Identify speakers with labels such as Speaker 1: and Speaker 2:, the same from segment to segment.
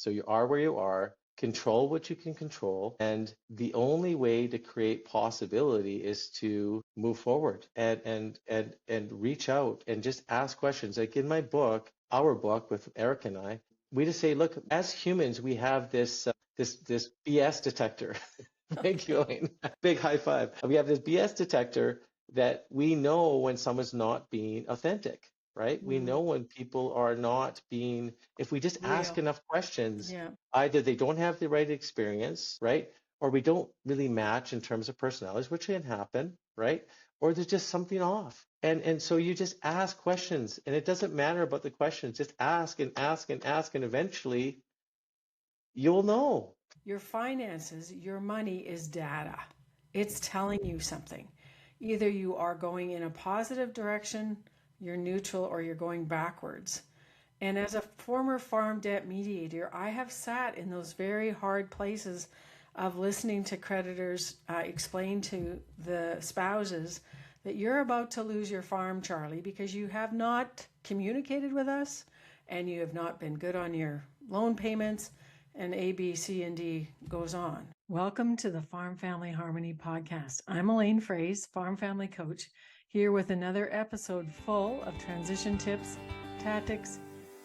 Speaker 1: So you are where you are, control what you can control, and the only way to create possibility is to move forward and reach out and just ask questions. Like in my book, our book with Eric and I, we just say, look, as humans, we have this BS detector. Thank you, Elaine. Big high five. We have this BS detector that we know when someone's not being authentic, right? We know when people are not being, if we just ask
Speaker 2: Real.
Speaker 1: enough questions,
Speaker 2: Yeah.
Speaker 1: either they don't have the right experience, right? Or we don't really match in terms of personalities, which can happen, right? Or there's just something off. And so you just ask questions, and it doesn't matter about the questions, just ask and ask and ask, and eventually you'll know.
Speaker 2: Your finances, your money is data. It's telling you something. Either you are going in a positive direction, you're neutral, or you're going backwards. And as a former farm debt mediator, I have sat in those very hard places of listening to creditors explain to the spouses that you're about to lose your farm, Charlie, because you have not communicated with us and you have not been good on your loan payments, and A, B, C, and D goes on. Welcome to the Farm Family Harmony podcast. I'm Elaine Fraze, Farm Family Coach, here with another episode full of transition tips, tactics,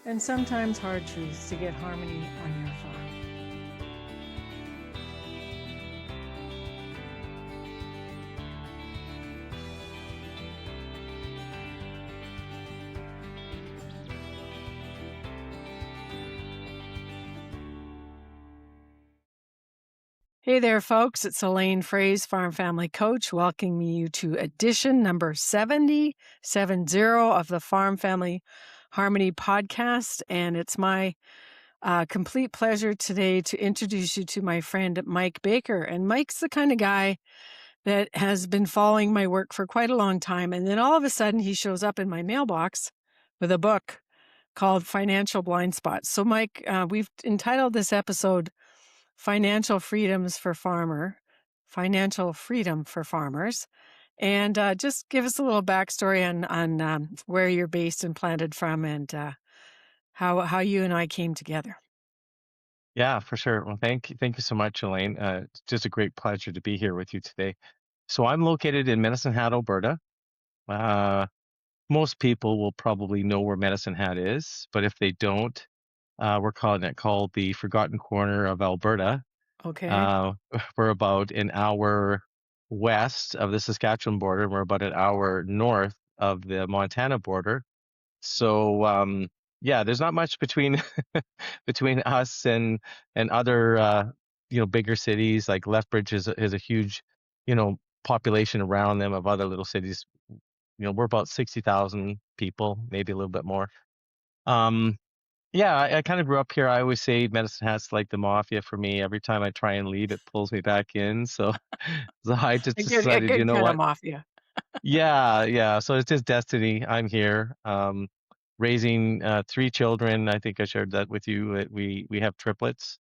Speaker 2: and sometimes hard truths to get harmony on your farm. Hey there, folks. It's Elaine Fraze, Farm Family Coach, welcoming you to edition number 70 of the Farm Family Harmony podcast. And it's my complete pleasure today to introduce you to my friend Mike Baker. And Mike's the kind of guy that has been following my work for quite a long time. And then all of a sudden he shows up in my mailbox with a book called Financial Blind Spots. So Mike, we've entitled this episode Financial Freedoms for Farmer, Financial Freedom for Farmers. And just give us a little backstory on where you're based and planted from, and how you and I came together.
Speaker 3: Yeah, for sure. Well, thank you so much, Elaine. It's just a great pleasure to be here with you today. So I'm located in Medicine Hat, Alberta. Uh, Most people will probably know where Medicine Hat is, but if they don't, we're calling it called the Forgotten Corner of Alberta.
Speaker 2: Okay.
Speaker 3: Uh, we're about an hour west of the Saskatchewan border. We're about an hour north of the Montana border. So yeah, there's not much between between us and other bigger cities. Like Lethbridge is a huge population around them of other little cities. We're about 60,000 people, maybe a little bit more. Um, yeah, I kind of grew up here. I always say Medicine Hat's like the mafia for me. Every time I try and leave, it pulls me back in. So, so I just
Speaker 2: A
Speaker 3: decided, you
Speaker 2: good
Speaker 3: know
Speaker 2: kind of
Speaker 3: what?
Speaker 2: mafia.
Speaker 3: Yeah, yeah. So it's just destiny. I'm here, raising three children. I think I shared that with you. We have triplets,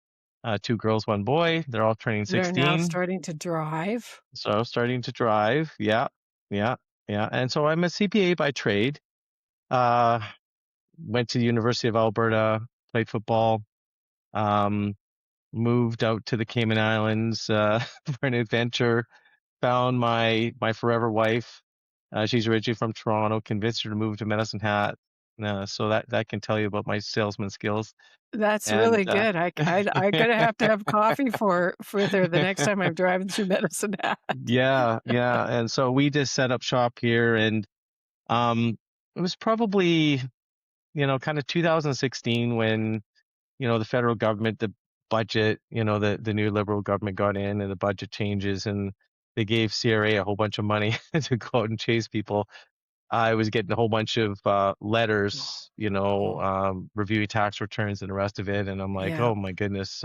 Speaker 3: two girls, one boy. They're all turning
Speaker 2: They're now
Speaker 3: 16,
Speaker 2: starting to drive.
Speaker 3: so starting to drive. Yeah, yeah, yeah. And so I'm a CPA by trade. Uh, Went to the University of Alberta, played football. Um, Moved out to the Cayman Islands for an adventure. Found my forever wife. She's originally from Toronto. Convinced her to move to Medicine Hat. So that can tell you about my salesman skills.
Speaker 2: That's
Speaker 3: And
Speaker 2: really good. I'm gonna have to have coffee for her the next time I'm driving through Medicine Hat.
Speaker 3: yeah, yeah. And so we just set up shop here, and um, it was probably kind of 2016 when the federal government, the budget, the new Liberal government got in, and the budget changes, and they gave CRA a whole bunch of money to go out and chase people. I was getting a whole bunch of letters,
Speaker 2: Oh,
Speaker 3: reviewing tax returns and the rest of it, and I'm like,
Speaker 2: yeah.
Speaker 3: oh my goodness,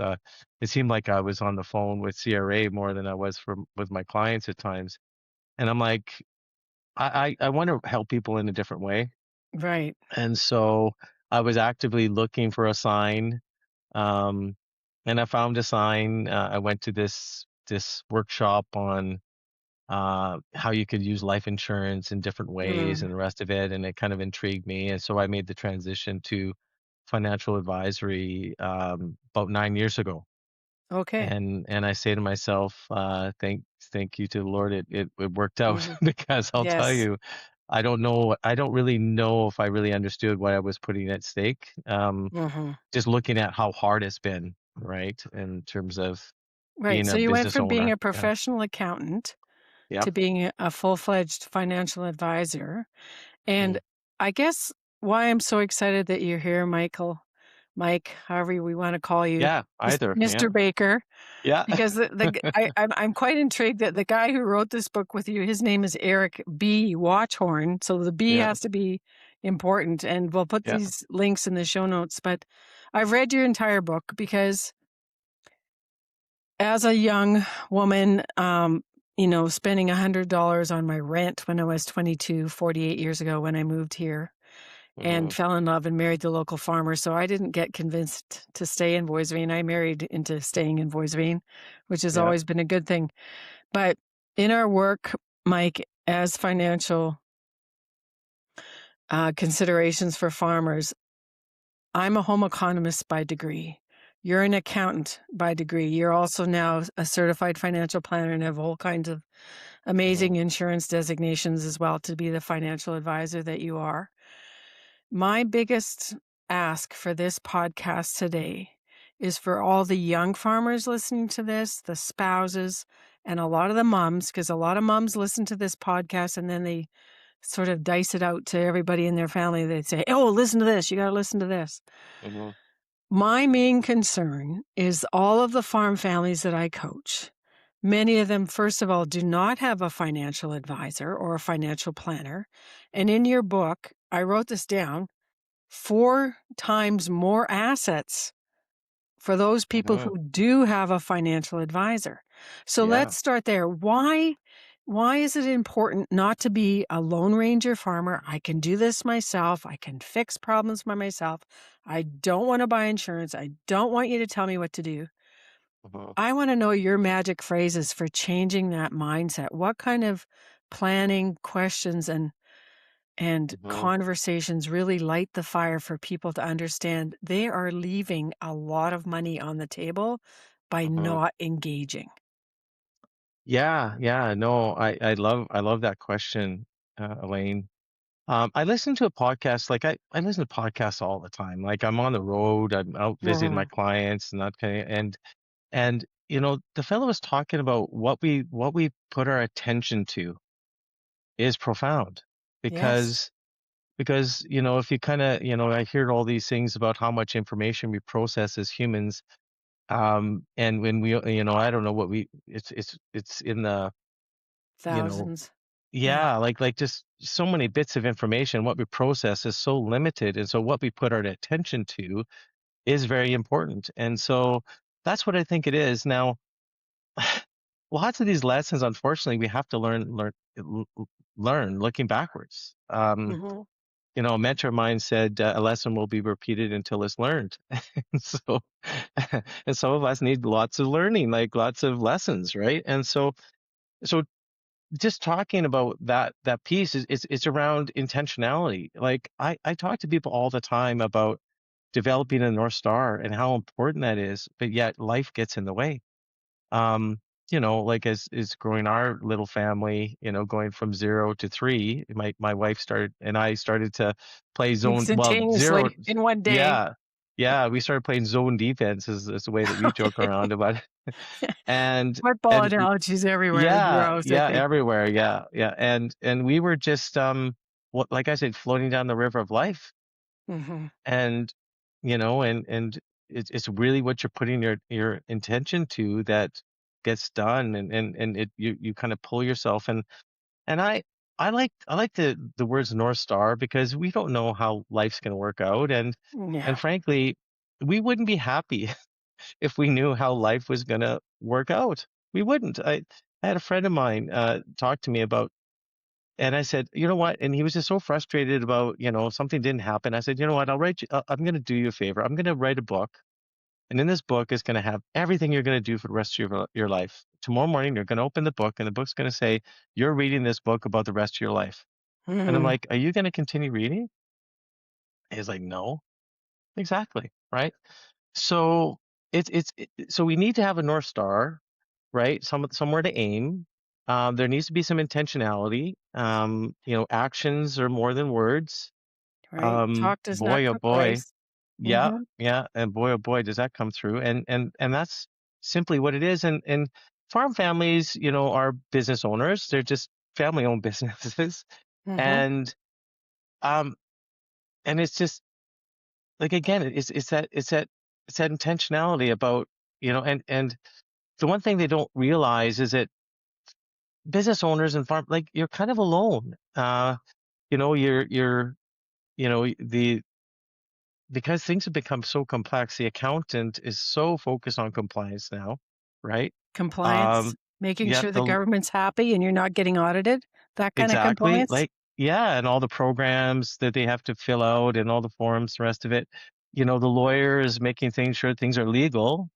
Speaker 3: it seemed like I was on the phone with CRA more than I was with my clients at times, and I'm like, I want to help people in a different way,
Speaker 2: Right.
Speaker 3: and so I was actively looking for a sign, um, and I found a sign. I went to this workshop on how you could use life insurance in different ways
Speaker 2: Mm.
Speaker 3: and the rest of it. And it kind of intrigued me. And so I made the transition to financial advisory about 9 years ago.
Speaker 2: Okay.
Speaker 3: And I say to myself, thank you to the Lord, it worked out
Speaker 2: Hmm.
Speaker 3: because I'll tell
Speaker 2: Yes.
Speaker 3: you, I don't really know if I really understood what I was putting at stake.
Speaker 2: Hmm.
Speaker 3: Just looking at how hard it's been, right, in terms of
Speaker 2: Right.
Speaker 3: being
Speaker 2: So
Speaker 3: a
Speaker 2: you went
Speaker 3: business
Speaker 2: from being
Speaker 3: owner.
Speaker 2: a
Speaker 3: Yeah.
Speaker 2: professional accountant
Speaker 3: Yep.
Speaker 2: to being a full-fledged financial advisor. And
Speaker 3: Mm.
Speaker 2: I guess why I'm so excited that you're here, Mike, however we want to call you,
Speaker 3: Yeah. Either. Yeah.
Speaker 2: Mr. Baker,
Speaker 3: Yeah.
Speaker 2: because I'm quite intrigued that the guy who wrote this book with you, his name is Eric B. Watchorn. So the B
Speaker 3: Yeah.
Speaker 2: has to be important, and we'll put
Speaker 3: Yeah.
Speaker 2: these links in the show notes. But I've read your entire book because as a young woman, spending $100 on my rent when I was 22, 48 years ago when I moved here and
Speaker 3: Hmm.
Speaker 2: fell in love and married the local farmer. So I didn't get convinced to stay in Voisevene. I married into staying in Voisevene, which has
Speaker 3: Yeah.
Speaker 2: always been a good thing. But in our work, Mike, as financial considerations for farmers, I'm a home economist by degree. You're an accountant by degree. You're also now a certified financial planner and have all kinds of
Speaker 3: Hmm.
Speaker 2: amazing insurance designations as well to be the financial advisor that you are. My biggest ask for this podcast today is for all the young farmers listening to this, the spouses, and a lot of the moms, because a lot of moms listen to this podcast and then they sort of dice it out to everybody in their family. They say, oh, listen to this. You got to listen to this.
Speaker 3: Hmm.
Speaker 2: My main concern is all of the farm families that I coach. Many of them, first of all, do not have a financial advisor or a financial planner. And in your book, I wrote this down, 4 times more assets for those people
Speaker 3: Hmm.
Speaker 2: who do have a financial advisor. So
Speaker 3: Yeah.
Speaker 2: let's start there. Why is it important not to be a lone ranger farmer? I can do this myself. I can fix problems by myself. I don't want to buy insurance. I don't want you to tell me what to do.
Speaker 3: Hmm.
Speaker 2: I want to know your magic phrases for changing that mindset. What kind of planning questions and
Speaker 3: Hmm.
Speaker 2: conversations really light the fire for people to understand they are leaving a lot of money on the table by
Speaker 3: Hmm.
Speaker 2: not engaging?
Speaker 3: Yeah. Yeah. No, I love that question, Elaine. I listen to a podcast, like I listen to podcasts all the time. Like I'm on the road, I'm out visiting my
Speaker 2: Mhm.
Speaker 3: clients and that kind of, and the fellow was talking about what we put our attention to is profound
Speaker 2: Yes.
Speaker 3: because if you kind of I hear all these things about how much information we process as humans, and when we I don't know what we it's in the you know
Speaker 2: Thousands. Yeah.
Speaker 3: yeah, like just so many bits of information. What we process is so limited, and so what we put our attention to is very important. And so that's what I think it is. Now, lots of these lessons, unfortunately, we have to learn looking backwards.
Speaker 2: Mhm.
Speaker 3: A mentor of mine said a lesson will be repeated until it's learned. And so, and some of us need lots of learning, like lots of lessons, right? And so just talking about that piece is it's around intentionality. Like I talk to people all the time about developing a North Star and how important that is, but yet life gets in the way. Um, like as is growing our little family, going from 0 to 3, my wife started and I started to play zone, well, zero.
Speaker 2: Instantaneously in one day.
Speaker 3: Yeah. Yeah, we started playing zone defense is the way that we joke around about it. And
Speaker 2: Football
Speaker 3: and
Speaker 2: analogies everywhere in your
Speaker 3: yeah,
Speaker 2: house, I
Speaker 3: yeah,
Speaker 2: think.
Speaker 3: everywhere. Yeah, yeah. And we were just what like I said, floating down the river of life.
Speaker 2: Mhm.
Speaker 3: And and it's really what you're putting your intention to that gets done, and you kind of pull yourself. And I like the words North Star because we don't know how life's going to work out, and
Speaker 2: Yeah.
Speaker 3: frankly, we wouldn't be happy if we knew how life was going to work out. We wouldn't. I had a friend of mine talk to me about, and I said, you know what? And he was just so frustrated about, something didn't happen. I said, you know what? I'm going to do you a favor. I'm going to write a book. And in this book is going to have everything you're going to do for the rest of your life. Tomorrow morning, you're going to open the book and the book's going to say, you're reading this book about the rest of your life. And I'm
Speaker 2: Mhm.
Speaker 3: like, are you going to continue reading? He's like, no. exactly, right? So so we need to have a North Star, right? Somewhere to aim. There needs to be some intentionality. Actions are more than words.
Speaker 2: right? Talk does not
Speaker 3: Boy, oh
Speaker 2: cook
Speaker 3: boy,
Speaker 2: rice.
Speaker 3: yeah,
Speaker 2: Hmm.
Speaker 3: yeah, and boy, oh boy, does that come through. And that's simply what it is. And farm families, are business owners. They're just family-owned businesses,
Speaker 2: Hmm.
Speaker 3: and um, and it's just like again, it's that intentionality about and the one thing they don't realize is that business owners and farm like you're kind of alone. You're the because things have become so complex, the accountant is so focused on compliance now, right?
Speaker 2: Compliance,
Speaker 3: Um,
Speaker 2: making
Speaker 3: yeah,
Speaker 2: sure the government's happy and you're not getting audited, that kind of
Speaker 3: exactly.
Speaker 2: compliance.
Speaker 3: Like, yeah, and all the programs that they have to fill out and all the forms, the rest of it. The lawyer is making things sure things are legal,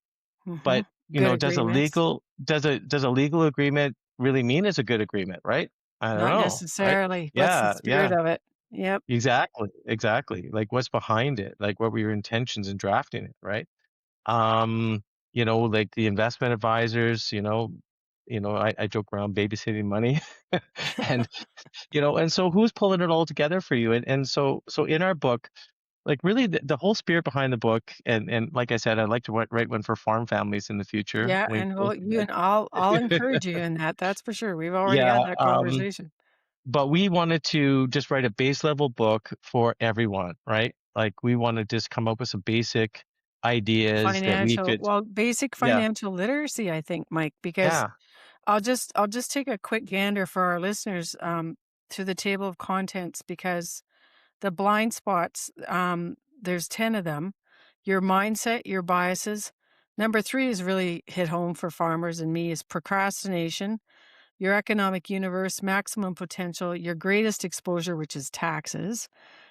Speaker 2: Hmm.
Speaker 3: but
Speaker 2: Good agreements.
Speaker 3: does a legal agreement really mean it's a good agreement, right? I don't
Speaker 2: Not
Speaker 3: know, right?
Speaker 2: necessarily. What's the
Speaker 3: Yeah,
Speaker 2: spirit
Speaker 3: yeah.
Speaker 2: of it? Yep.
Speaker 3: Exactly, exactly. Like what's behind it? Like what were your intentions in drafting it, right? Um, like the investment advisors, I joke around babysitting money. And and so who's pulling it all together for you? And so in our book, like really the whole spirit behind the book, and like I said, I'd like to write one for farm families in the future.
Speaker 2: Yeah,
Speaker 3: Wink,
Speaker 2: and well,
Speaker 3: wink
Speaker 2: you and I'll encourage you in that. That's for sure. We've already
Speaker 3: yeah,
Speaker 2: had that conversation.
Speaker 3: but we wanted to just write a base level book for everyone, right? Like we want to just come up with some basic ideas that we
Speaker 2: Financial,
Speaker 3: could,
Speaker 2: well, basic
Speaker 3: yeah,
Speaker 2: financial literacy, I think, Mike, because
Speaker 3: yeah,
Speaker 2: I'll just take a quick gander for our listeners to the table of contents because the blind spots, there's 10 of them. Your mindset, your biases. Number 3 is really hit home for farmers and me is procrastination, your economic universe, maximum potential, your greatest exposure, which is taxes.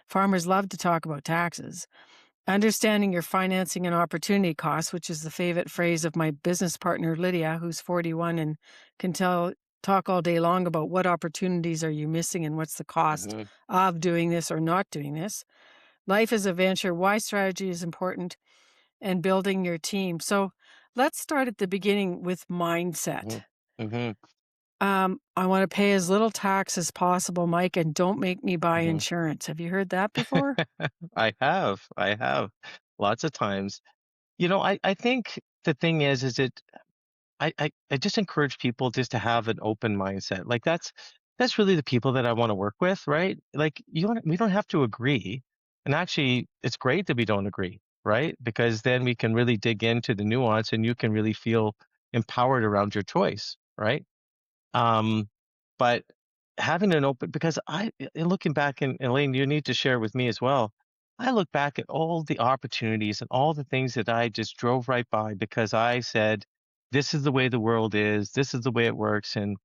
Speaker 2: Farmers love to talk about taxes. Understanding your financing and opportunity costs, which is the favorite phrase of my business partner, Lydia, who's 41 and can talk all day long about what opportunities are you missing and what's the cost
Speaker 3: hmm
Speaker 2: of doing this or not doing this. Life is a venture, why strategy is important, and building your team. So let's start at the beginning with
Speaker 3: hmm
Speaker 2: mindset.
Speaker 3: hmm
Speaker 2: I want to pay as little tax as possible, Mike, and don't make me buy
Speaker 3: hmm
Speaker 2: insurance. Have you heard that before?
Speaker 3: I have lots of times. I think the thing is it I just encourage people just to have an open mindset. Like that's really the people that I want to work with, right? Like we don't have to agree. And actually it's great that we don't agree, right? Because then we can really dig into the nuance and you can really feel empowered around your choice, right? Um, but having an open because looking back and Elaine, you need to share with me as well. I look back at all the opportunities and all the things that I just drove right by because I said, this is the way the world is, this is the way it works. And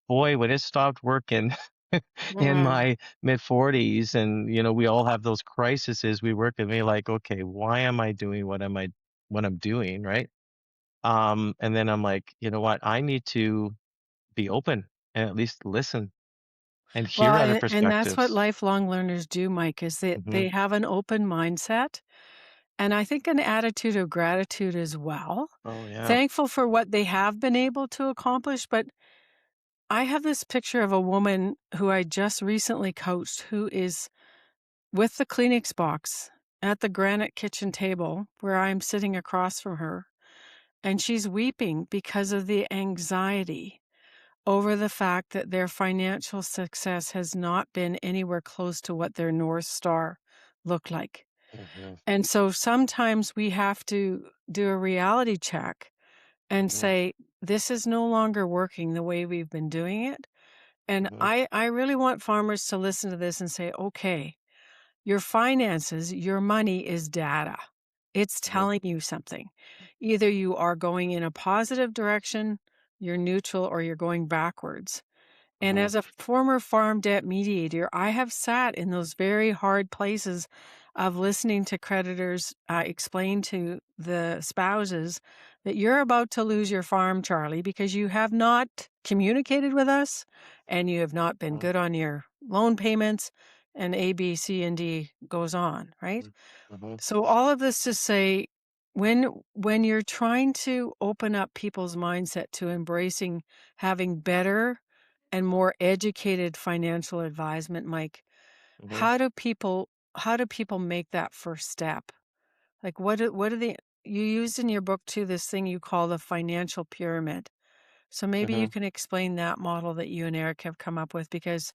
Speaker 3: boy, when it stopped working in
Speaker 2: Mm,
Speaker 3: my mid 40s, and we all have those crises, we work at me like, okay, why am I doing what I'm doing, right? And then I'm like, you know what? I need to be open and at least listen and
Speaker 2: well,
Speaker 3: hear other
Speaker 2: and that's what
Speaker 3: perspectives.
Speaker 2: lifelong learners do, Mike, is that
Speaker 3: Hmm
Speaker 2: they have an open mindset and I think an attitude of gratitude as well.
Speaker 3: Oh yeah.
Speaker 2: Thankful for what they have been able to accomplish. But I have this picture of a woman who I just recently coached who is with the Kleenex box at the granite kitchen table where I'm sitting across from her. And she's weeping because of the anxiety over the fact that their financial success has not been anywhere close to what their North Star looked like.
Speaker 3: hmm
Speaker 2: And so sometimes we have to do a reality check and
Speaker 3: hmm
Speaker 2: say, this is no longer working the way we've been doing it. And
Speaker 3: hmm
Speaker 2: I really want farmers to listen to this and say, okay, your finances, your money is data. It's
Speaker 3: hmm
Speaker 2: telling you something. Either you are going in a positive direction, you're neutral, or you're going backwards. And
Speaker 3: hmm
Speaker 2: as a former farm debt mediator, I have sat in those very hard places of listening to creditors explain to the spouses that you're about to lose your farm, Charlie, because you have not communicated with us and you have not been good on your loan payments. and A, B, C, and D goes on, right?
Speaker 1: Mhm.
Speaker 2: So all of this to say, when you're trying to open up people's mindset to embracing having better and more educated financial advisement, Mike,
Speaker 1: Mhm.
Speaker 2: how do people how do people make that first step? Like what are the you used in your book too this thing you call the financial pyramid. So maybe you
Speaker 1: Mhm.
Speaker 2: can explain that model that you and Eric have come up with because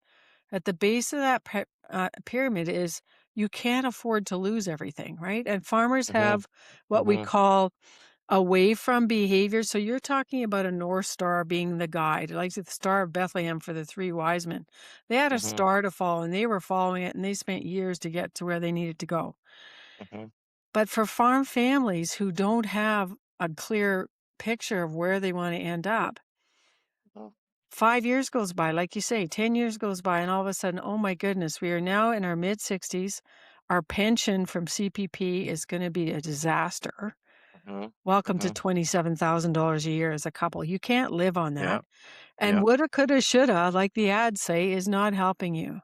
Speaker 2: at the base of that pyramid is you can't afford to lose everything, right? And farmers
Speaker 1: Mhm.
Speaker 2: have what we
Speaker 1: Mhm.
Speaker 2: call away from behavior. So you're talking about a North Star being the guide, like the Star of Bethlehem for the three wise men. They had a
Speaker 1: Mhm.
Speaker 2: star to follow and they were following it and they spent years to get to where they needed to go.
Speaker 1: Mhm.
Speaker 2: But for farm families who don't have a clear picture of where they want to end up,
Speaker 1: Mhm.
Speaker 2: 5 years goes by, like you say, 10 years goes by, and all of a sudden, oh my goodness, we are now in our mid 60s. Our pension from CPP is going to be a disaster.
Speaker 1: Mhm.
Speaker 2: Welcome to
Speaker 1: Mhm.
Speaker 2: $27,000 a year as a couple. You can't live on
Speaker 3: Yeah.
Speaker 2: that. And
Speaker 3: Yeah.
Speaker 2: woulda, coulda, shoulda, like the ads say, is not helping you.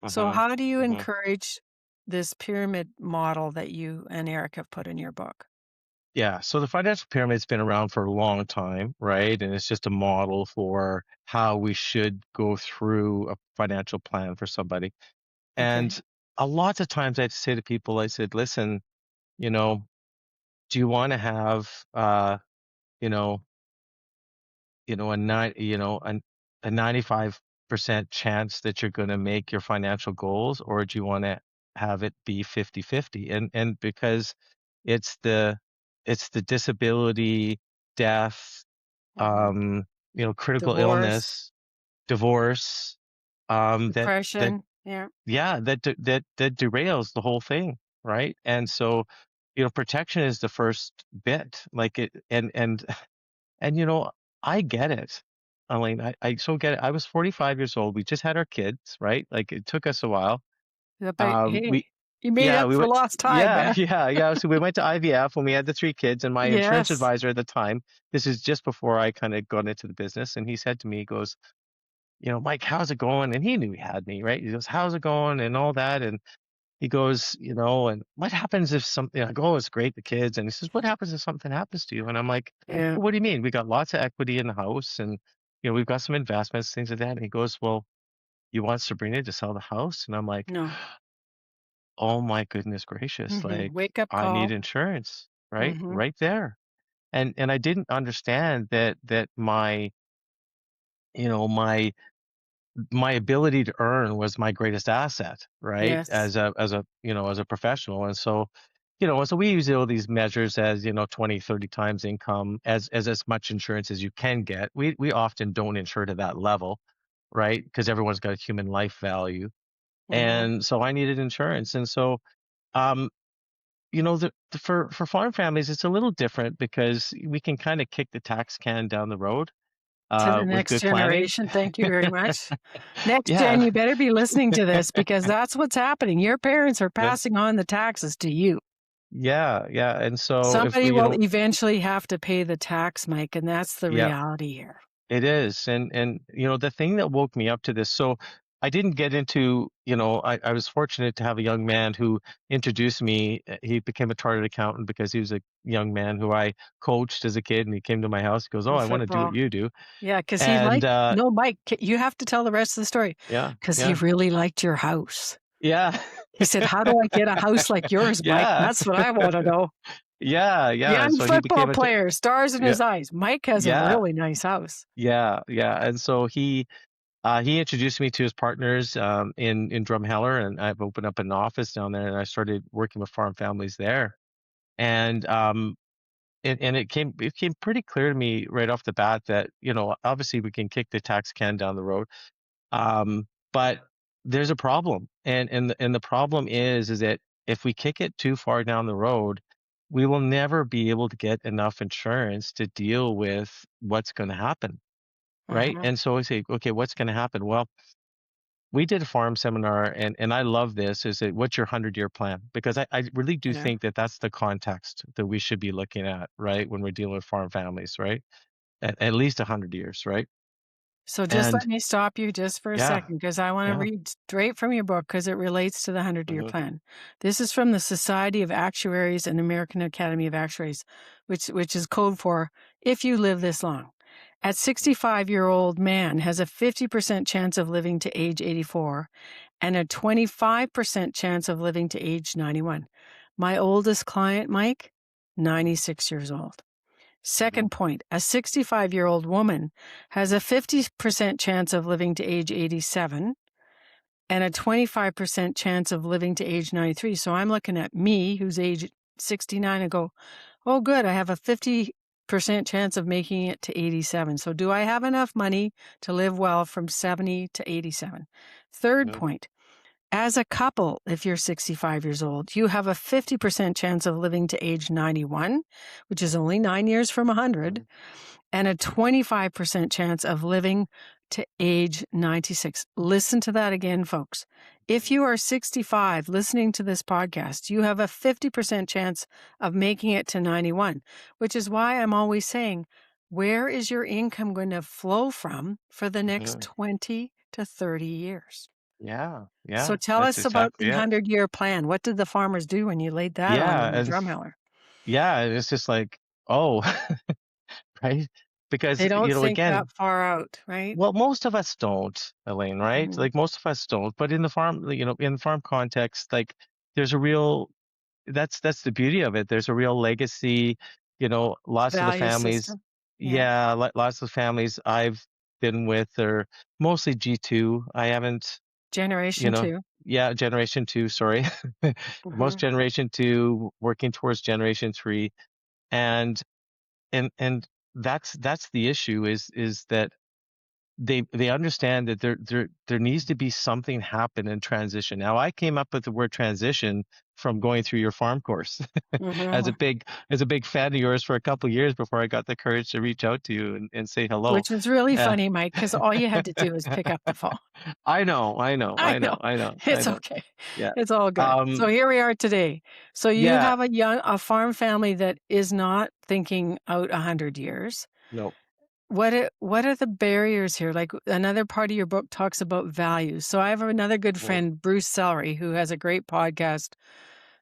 Speaker 2: So,
Speaker 1: Mhm.
Speaker 2: how do you
Speaker 1: Mhm.
Speaker 2: encourage this pyramid model that you and Eric have put in your book?
Speaker 3: Yeah. So the financial pyramid's been around for a long time, right? And it's just a model for how we should go through a financial plan for somebody.
Speaker 2: Okay.
Speaker 3: And a lot of times I'd say to people, I said, listen, you know, do you want to have, you know, a nine, a 95% chance that you're going to make your financial goals, or do you want to have it be 50-50? And because it's the, it's the disability, death,
Speaker 2: Hmm.
Speaker 3: critical
Speaker 2: Divorce,
Speaker 3: illness, divorce, that
Speaker 2: depression. Yeah.
Speaker 3: yeah, that derails the whole thing, right? And so, protection is the first bit, like it, and I get it. I so get it. I was 45 years old. We just had our kids, right? Like it took us a while.
Speaker 2: Yeah, but
Speaker 3: We
Speaker 2: hey, you made
Speaker 3: yeah,
Speaker 2: up
Speaker 3: we
Speaker 2: for
Speaker 3: went
Speaker 2: lost time,
Speaker 3: yeah,
Speaker 2: man.
Speaker 3: yeah. So we went to IVF when we had the three kids, and my insurance
Speaker 2: Yes.
Speaker 3: advisor at the time, this is just before I kind of got into the business, and he said to me, he goes, Mike, how's it going? And he knew he had me, right? He goes, how's it going? And all that. And he goes, and what happens if something, I go, oh, it's great, the kids. And he says, what happens if something happens to you? And I'm like,
Speaker 2: Yeah.
Speaker 3: well, what do you mean? We got lots of equity in the house and, we've got some investments, things like that. And he goes, well, you want Sabrina to sell the house? And I'm like,
Speaker 2: No.
Speaker 3: oh my goodness gracious. Like
Speaker 2: Wake up
Speaker 3: I need
Speaker 2: call.
Speaker 3: insurance, right?
Speaker 2: Hmm.
Speaker 3: Right there. And I didn't understand that my, my ability to earn was my greatest asset, right?
Speaker 2: Yes.
Speaker 3: As a professional. And so, so we use all these measures as, 20, 30 times income as much insurance as you can get. We often don't insure to that level, right? Because everyone's got a human life value.
Speaker 2: Hmm.
Speaker 3: And so I needed insurance. And so, um, for farm families, it's a little different because we can kind of kick the tax can down the road,
Speaker 2: To the
Speaker 3: with
Speaker 2: next
Speaker 3: good planning.
Speaker 2: generation. Thank you very much. Next
Speaker 3: Yeah.
Speaker 2: gen, you better be listening to this because that's what's happening. Your parents are
Speaker 3: Yeah.
Speaker 2: passing on the taxes to you.
Speaker 3: Yeah, yeah. And so if
Speaker 2: Somebody
Speaker 3: we,
Speaker 2: will eventually have to pay the tax, Mike, and that's the
Speaker 3: yeah,
Speaker 2: reality here.
Speaker 3: it is. And the thing that woke me up to this, so I didn't get into, I was fortunate to have a young man who introduced me. He became a chartered accountant because he was a young man who I coached as a kid, and he came to my house. He goes, "Oh,
Speaker 2: In
Speaker 3: I want to do what
Speaker 2: football.
Speaker 3: you do."
Speaker 2: Yeah, because he
Speaker 3: And
Speaker 2: liked, no, Mike, you have to tell the rest of the story
Speaker 3: yeah,
Speaker 2: because he
Speaker 3: yeah,
Speaker 2: really liked your house.
Speaker 3: yeah.
Speaker 2: He said, how do I get a house like yours, Mike?
Speaker 3: Yeah,
Speaker 2: That's what I want to know.
Speaker 3: yeah, yeah. And
Speaker 2: Young
Speaker 3: so he
Speaker 2: football
Speaker 3: became
Speaker 2: player, stars in
Speaker 3: yeah,
Speaker 2: his eyes. Mike has a
Speaker 3: yeah,
Speaker 2: really nice house.
Speaker 3: yeah, yeah. And so he introduced me to his partners, in Drumheller, and I've opened up an office down there, and I started working with farm families there. And and it came pretty clear to me right off the bat that, obviously we can kick the tax can down the road, but there's a problem, and the problem is that if we kick it too far down the road, we will never be able to get enough insurance to deal with what's going to happen, right?
Speaker 2: Uh-huh.
Speaker 3: And so I say, okay, what's going to happen? Well, we did a farm seminar, and I love this, is that what's your 100-year plan? Because I really do
Speaker 2: Yeah.
Speaker 3: think that that's the context that we should be looking at, right? When we're dealing with farm families, right? At least 100 years, right?
Speaker 2: So just let
Speaker 3: And
Speaker 2: me stop you just for a
Speaker 3: yeah,
Speaker 2: second because I want to
Speaker 3: yeah.
Speaker 2: read straight from your book because it relates to the 100-year
Speaker 3: Hmm.
Speaker 2: plan. This is from the Society of Actuaries and American Academy of Actuaries, which is code for if you live this long. At 65-year-old man has a 50% chance of living to age 84 and a 25% chance of living to age 91. My oldest client, Mike, 96 years old.
Speaker 3: Hmm.
Speaker 2: Second point, a 65-year-old woman has a 50% chance of living to age 87 and a 25% chance of living to age 93. So I'm looking at me, who's age 69, and go, oh, good, I have a 50% chance of making it to 87. So do I have enough money to live well from 70 to 87? Third
Speaker 3: Hmm.
Speaker 2: point, as a couple, if you're 65 years old, you have a 50% chance of living to age 91, which is only 9 years from 100, and a 25% chance of living to age 96. Listen to that again, folks. If you are 65 listening to this podcast, you have a 50% chance of making it to 91, which is why I'm always saying, where is your income going to flow from for the next
Speaker 3: Hmm.
Speaker 2: 20 to 30 years?
Speaker 3: Yeah,
Speaker 2: So
Speaker 3: yeah,
Speaker 2: tell
Speaker 3: that's
Speaker 2: us about the
Speaker 3: exactly it.
Speaker 2: 100-year plan. What did the farmers do when you laid that on
Speaker 3: Yeah,
Speaker 2: them, the
Speaker 3: and
Speaker 2: drumheller?
Speaker 3: yeah, it's just like, oh, right? Because,
Speaker 2: They don't think
Speaker 3: again,
Speaker 2: that far out, right?
Speaker 3: well, most of us don't, Elaine, right?
Speaker 2: Mhm.
Speaker 3: Like most of us don't, but in the farm, in the farm context, like there's a real, that's the beauty of it. There's a real legacy, lots of the
Speaker 2: Value
Speaker 3: families,
Speaker 2: system. Yeah.
Speaker 3: yeah, lots of families I've been with are mostly G2. I haven't, you
Speaker 2: Generation
Speaker 3: know,
Speaker 2: 2.
Speaker 3: yeah, generation two, sorry. Most
Speaker 2: Mhm.
Speaker 3: generation two working towards generation three. And and that's the issue is that they understand that there needs to be something happen in transition. Now, I came up with the word transition from going through your farm course as a
Speaker 2: Mhm.
Speaker 3: big fan of yours for a couple of years before I got the courage to reach out to you and say hello.
Speaker 2: Which was really
Speaker 3: Uh,
Speaker 2: funny, Mike, because all you had to do was pick up the phone.
Speaker 3: I know, I know,
Speaker 2: I
Speaker 3: I
Speaker 2: know.
Speaker 3: know, I know, I
Speaker 2: It's
Speaker 3: know.
Speaker 2: okay.
Speaker 3: Yeah.
Speaker 2: It's all good. So
Speaker 3: Um,
Speaker 2: here we are today. So you
Speaker 3: yeah,
Speaker 2: have a farm family that is not thinking out 100 years.
Speaker 3: no.
Speaker 2: What are the barriers here? Like another part of your book talks about values. So I have another good
Speaker 3: Mhm.
Speaker 2: friend, Bruce Sellery, who has a great podcast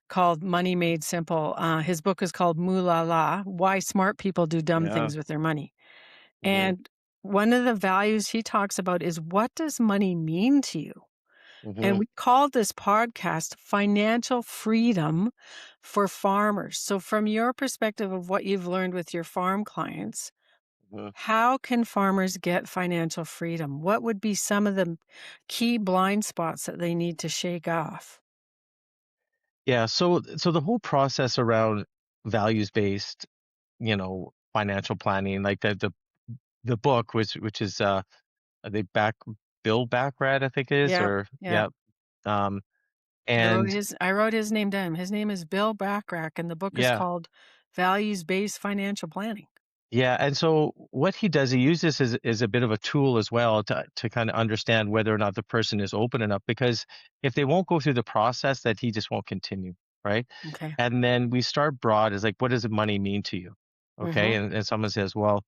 Speaker 2: called Money Made Simple. His book is called Moolah La, Why Smart People Do Dumb
Speaker 3: Yeah.
Speaker 2: Things with Their Money.
Speaker 3: Hmm.
Speaker 2: And one of the values he talks about is what does money mean to you? And
Speaker 3: Hmm.
Speaker 2: we called this podcast Financial Freedom for Farmers. So, from your perspective of what you've learned with your farm clients,
Speaker 3: Hmm.
Speaker 2: how can farmers get financial freedom? What would be some of the key blind spots that they need to shake off?
Speaker 3: Yeah. So the whole process around values based, financial planning, like the book, which is they back Bill Backrad, I think it is,
Speaker 2: Yeah,
Speaker 3: or
Speaker 2: yeah.
Speaker 3: yeah. Um,
Speaker 2: I wrote
Speaker 3: and
Speaker 2: his name down. His name is Bill Backrack, and the book is
Speaker 3: yeah,
Speaker 2: called Values-Based Financial Planning.
Speaker 3: yeah. And so what he does, he uses as a bit of a tool as well to kind of understand whether or not the person is open enough, because if they won't go through the process, that he just won't continue, right?
Speaker 2: Okay.
Speaker 3: And then we start broad as like, what does money mean to you? Okay.
Speaker 2: Mm-hmm.
Speaker 3: And someone says, well,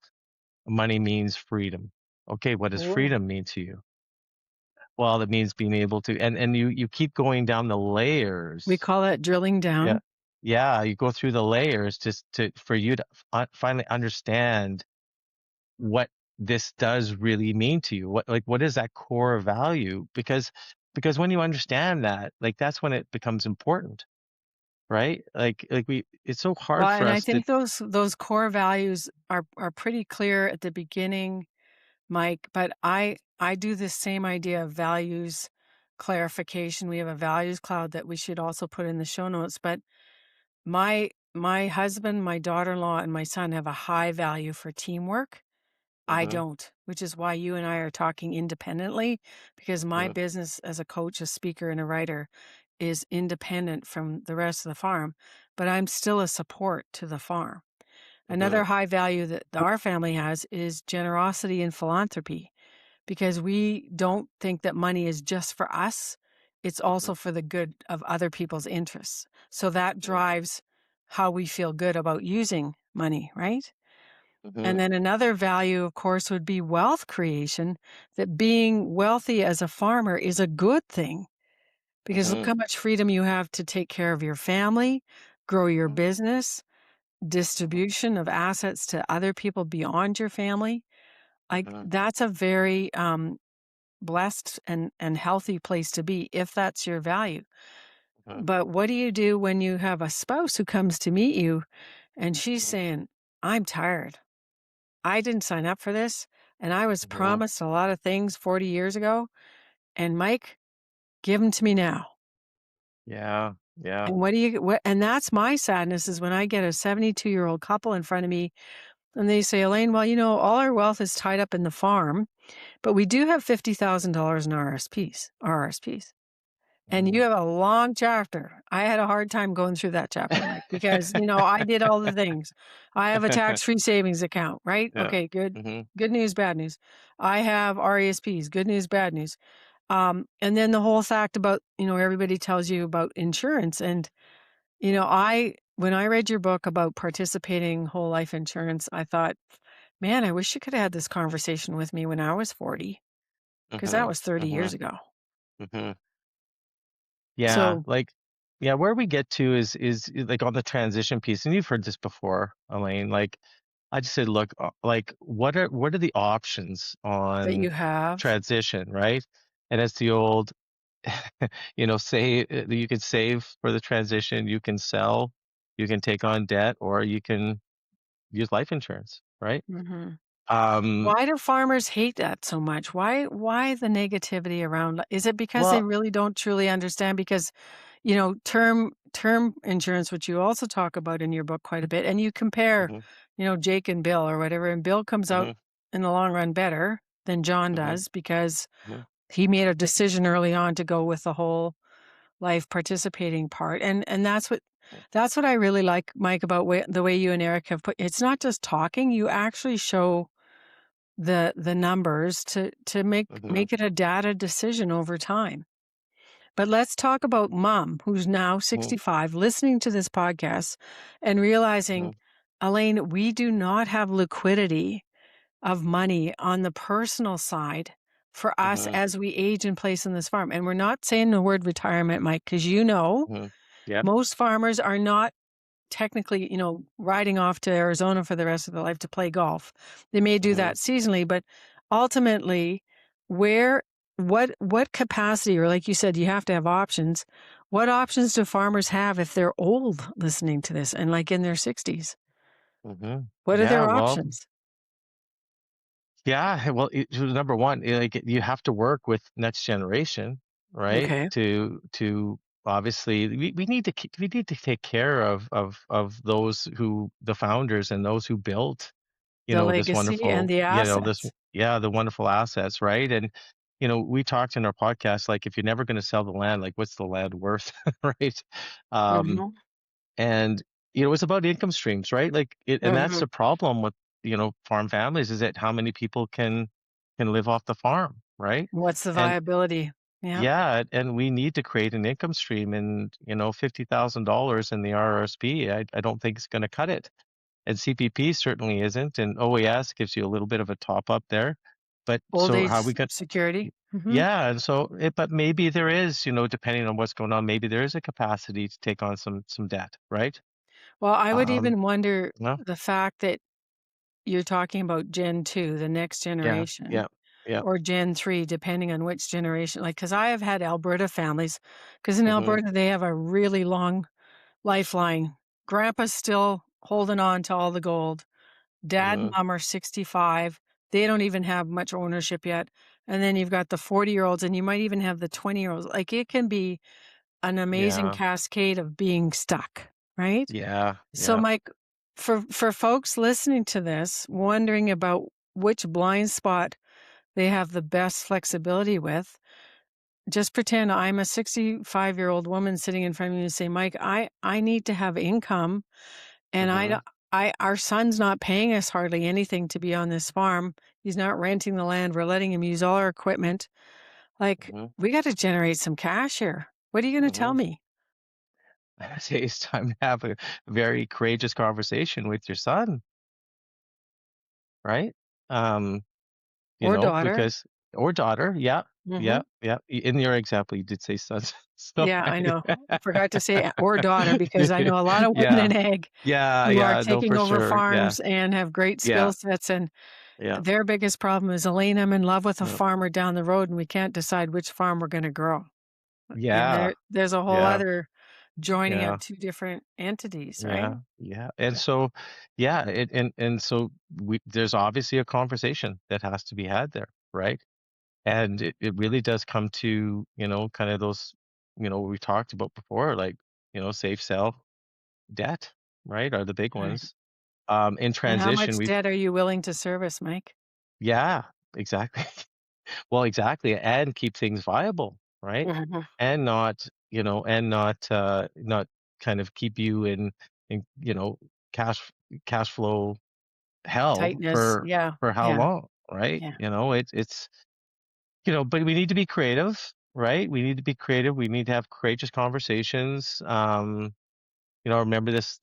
Speaker 3: money means freedom. Okay, what does
Speaker 2: Ooh.
Speaker 3: freedom mean to you? Well, it means being able to, and you keep going down the
Speaker 2: We
Speaker 3: layers.
Speaker 2: call it drilling
Speaker 3: Yeah.
Speaker 2: down.
Speaker 3: Yeah, you go through the layers just to for you to finally understand what this does really mean to you. What is that core value? Because when you understand that, like that's when it becomes important, right? Like we it's so hard
Speaker 2: Well,
Speaker 3: for
Speaker 2: and I
Speaker 3: us to
Speaker 2: think those core values are pretty clear at the beginning, Mike, but I do this same idea of values clarification. We have a values cloud that we should also put in the show notes, but my husband, my daughter-in-law, and my son have a high value for teamwork. I
Speaker 3: Mhm.
Speaker 2: don't, which is why you and I are talking independently, because my
Speaker 3: Mhm.
Speaker 2: business as a coach, a speaker, and a writer is independent from the rest of the farm, but I'm still a support to the farm.
Speaker 3: Mhm.
Speaker 2: Another high value that our family has is generosity and philanthropy, because we don't think that money is just for us, it's also
Speaker 3: Mhm.
Speaker 2: for the good of other people's interests. So that
Speaker 3: Mhm.
Speaker 2: drives how we feel good about using money, right?
Speaker 1: Mm-hmm.
Speaker 2: And then another value, of course, would be wealth creation, that being wealthy as a farmer is a good thing because look
Speaker 1: Mm-hmm.
Speaker 2: how much freedom you have to take care of your family, grow your business, distribution of assets to other people beyond your family. Like
Speaker 1: Mm-hmm.
Speaker 2: that's a very blessed and healthy place to be if that's your value.
Speaker 1: Mm-hmm.
Speaker 2: But what do you do when you have a spouse who comes to meet you and she's saying, I'm tired. I didn't sign up for this. And I was
Speaker 1: Mm-hmm.
Speaker 2: promised a lot of things 40 years ago. And Mike, give them to me now.
Speaker 1: Yeah. Yeah.
Speaker 2: And and that's my sadness is when I get a 72-year-old couple in front of me and they say, Elaine, well, all our wealth is tied up in the farm, but we do have $50,000 in RSPs. And
Speaker 1: Mm-hmm.
Speaker 2: you have a long chapter. I had a hard time going through that chapter, Mike, because, I did all the things. I have a tax-free savings account, right?
Speaker 1: Yeah.
Speaker 2: Okay, good.
Speaker 1: Mm-hmm.
Speaker 2: Good news, bad news. I have RESPs, good news, bad news. And then the whole fact about, everybody tells you about insurance. And, when I read your book about participating whole life insurance, I thought, man, I wish you could have had this conversation with me when I was 40, because that
Speaker 1: Mm-hmm.
Speaker 2: was 30
Speaker 1: Mm-hmm.
Speaker 2: years ago.
Speaker 1: Mm-hmm. Yeah.
Speaker 2: So,
Speaker 1: Like, yeah, where we get to is like on the transition piece, and you've heard this before, Elaine. Like, I just said, look, like, what are the options
Speaker 2: that
Speaker 1: on
Speaker 2: you have.
Speaker 1: transition, right? And it's the old, say you could save for the transition, you can sell, you can take on debt, or you can use life insurance, right?
Speaker 2: Mhm.
Speaker 1: Um,
Speaker 2: Why do farmers hate that so much? Why the negativity around is it because they
Speaker 1: well,
Speaker 2: really don't truly understand? Because, term insurance, which you also talk about in your book quite a bit, and you compare,
Speaker 1: hmm
Speaker 2: Jake and Bill or whatever, and Bill comes out
Speaker 1: hmm
Speaker 2: in the long run better than John
Speaker 1: hmm
Speaker 2: does because
Speaker 1: hmm
Speaker 2: he made a decision early on to go with the whole life participating part. And that's what I really like, Mike, about the way you and Eric have put it's not just talking, you actually show the numbers to make
Speaker 1: hmm
Speaker 2: make it a data decision over time. But let's talk about mom who's now
Speaker 1: hmm
Speaker 2: 65 listening to this podcast and realizing, Elaine, we do not have liquidity of money on the personal side for us
Speaker 1: hmm
Speaker 2: as we age and place in this farm. And we're not saying the word retirement, Mike, because
Speaker 1: hmm Yep.
Speaker 2: most farmers are not technically, riding off to Arizona for the rest of their life to play golf. They may do
Speaker 1: hmm
Speaker 2: that seasonally, but ultimately, where what capacity, or like you said, you have to have options. What options do farmers have if they're old listening to this and like in their 60s?
Speaker 1: hmm
Speaker 2: What are
Speaker 1: Yeah.
Speaker 2: their
Speaker 1: Well,
Speaker 2: options?
Speaker 1: yeah. Well, number one, like you have to work with next generation, right?
Speaker 2: Okay.
Speaker 1: To obviously we need to we need to take care of those who the founders and those who built
Speaker 2: The
Speaker 1: this
Speaker 2: legacy and
Speaker 1: wonderful,
Speaker 2: the
Speaker 1: this,
Speaker 2: assets.
Speaker 1: yeah, the wonderful assets, right? And, we talked in our podcast, like, if you're never going to sell the land, like, what's the land worth, right? Um,
Speaker 2: Mhm.
Speaker 1: and, it's about income streams, right? Like, and that's
Speaker 2: Mhm.
Speaker 1: the problem with, farm families is that how many people can live off the farm, right?
Speaker 2: What's the
Speaker 1: And
Speaker 2: viability? Yeah.
Speaker 1: yeah, and we need to create an income stream and, $50,000 in the RRSP, I don't think it's going to cut it. And CPP certainly isn't, and OAS gives you a little bit of a top up there. But
Speaker 2: Old
Speaker 1: so
Speaker 2: age
Speaker 1: how we got,
Speaker 2: security. Mhm.
Speaker 1: yeah, and so but maybe there is, depending on what's going on, maybe there is a capacity to take on some debt, right?
Speaker 2: Well, I would
Speaker 1: Um,
Speaker 2: even wonder
Speaker 1: no,
Speaker 2: the fact that you're talking about Gen 2, the next
Speaker 1: yeah,
Speaker 2: generation,
Speaker 1: yeah, yeah,
Speaker 2: or Gen 3, depending on which generation. Like, because I have had Alberta families, because in
Speaker 1: mm-hmm,
Speaker 2: Alberta, they have a really long lifeline. Grandpa's still holding on to all the gold. Dad and
Speaker 1: mm-hmm,
Speaker 2: mom are 65. They don't even have much ownership yet. And then you've got the 40-year-olds, and you might even have the 20-year-olds. Like, it can be an amazing
Speaker 1: yeah,
Speaker 2: cascade of being stuck, right?
Speaker 1: yeah,
Speaker 2: So,
Speaker 1: yeah,
Speaker 2: Mike, for folks listening to this, wondering about which blind spot they have the best flexibility with, just pretend I'm a 65-year-old woman sitting in front of you and say, Mike, I need to have income, and I
Speaker 1: mm-hmm,
Speaker 2: don't- I our son's not paying us hardly anything to be on this farm. He's not renting the land. We're letting him use all our equipment. Like,
Speaker 1: mm-hmm,
Speaker 2: we got to generate some cash here. What are you going to tell
Speaker 1: mm-hmm.
Speaker 2: me?
Speaker 1: I say it's time to have a very courageous conversation with your son.
Speaker 3: right? Um,
Speaker 2: Or daughter.
Speaker 3: because or daughter, yeah,
Speaker 2: Hmm.
Speaker 3: yeah, yeah. In your example, you did say sons. So
Speaker 2: Yeah, I
Speaker 3: anyway.
Speaker 2: know. I forgot to say or daughter because I know a lot of women
Speaker 3: Yeah,
Speaker 2: in ag
Speaker 3: yeah,
Speaker 2: who are
Speaker 3: yeah. No,
Speaker 2: taking
Speaker 3: for
Speaker 2: over
Speaker 3: sure. Yeah,
Speaker 2: farms and have great
Speaker 3: yeah,
Speaker 2: skill sets, and
Speaker 3: yeah,
Speaker 2: their biggest problem is, Elaine, I'm in love with a
Speaker 3: yeah,
Speaker 2: farmer down the road and we can't decide which farm we're going to grow. And
Speaker 3: yeah,
Speaker 2: there's a whole
Speaker 3: yeah,
Speaker 2: other joining of
Speaker 3: yeah.
Speaker 2: two different entities, right?
Speaker 3: Yeah, yeah. And so, yeah, and so there's obviously a conversation that has to be had there, right? And it really does come to, kind of those, what we talked about before, like, safe sell, debt, right? Are the big
Speaker 2: Right.
Speaker 3: ones. In
Speaker 2: And how
Speaker 3: transition,
Speaker 2: much debt are you willing to service, Mike?
Speaker 3: yeah, exactly. Well, exactly. And keep things viable, right?
Speaker 2: Mhm.
Speaker 3: And not, not kind of keep you in, cash, cash flow hell
Speaker 2: Tightness.
Speaker 3: for
Speaker 2: Yeah.
Speaker 3: how
Speaker 2: Yeah.
Speaker 3: long, right?
Speaker 2: Yeah.
Speaker 3: It's but we need to be creative, right? We need to be creative. We need to have courageous conversations. Remember this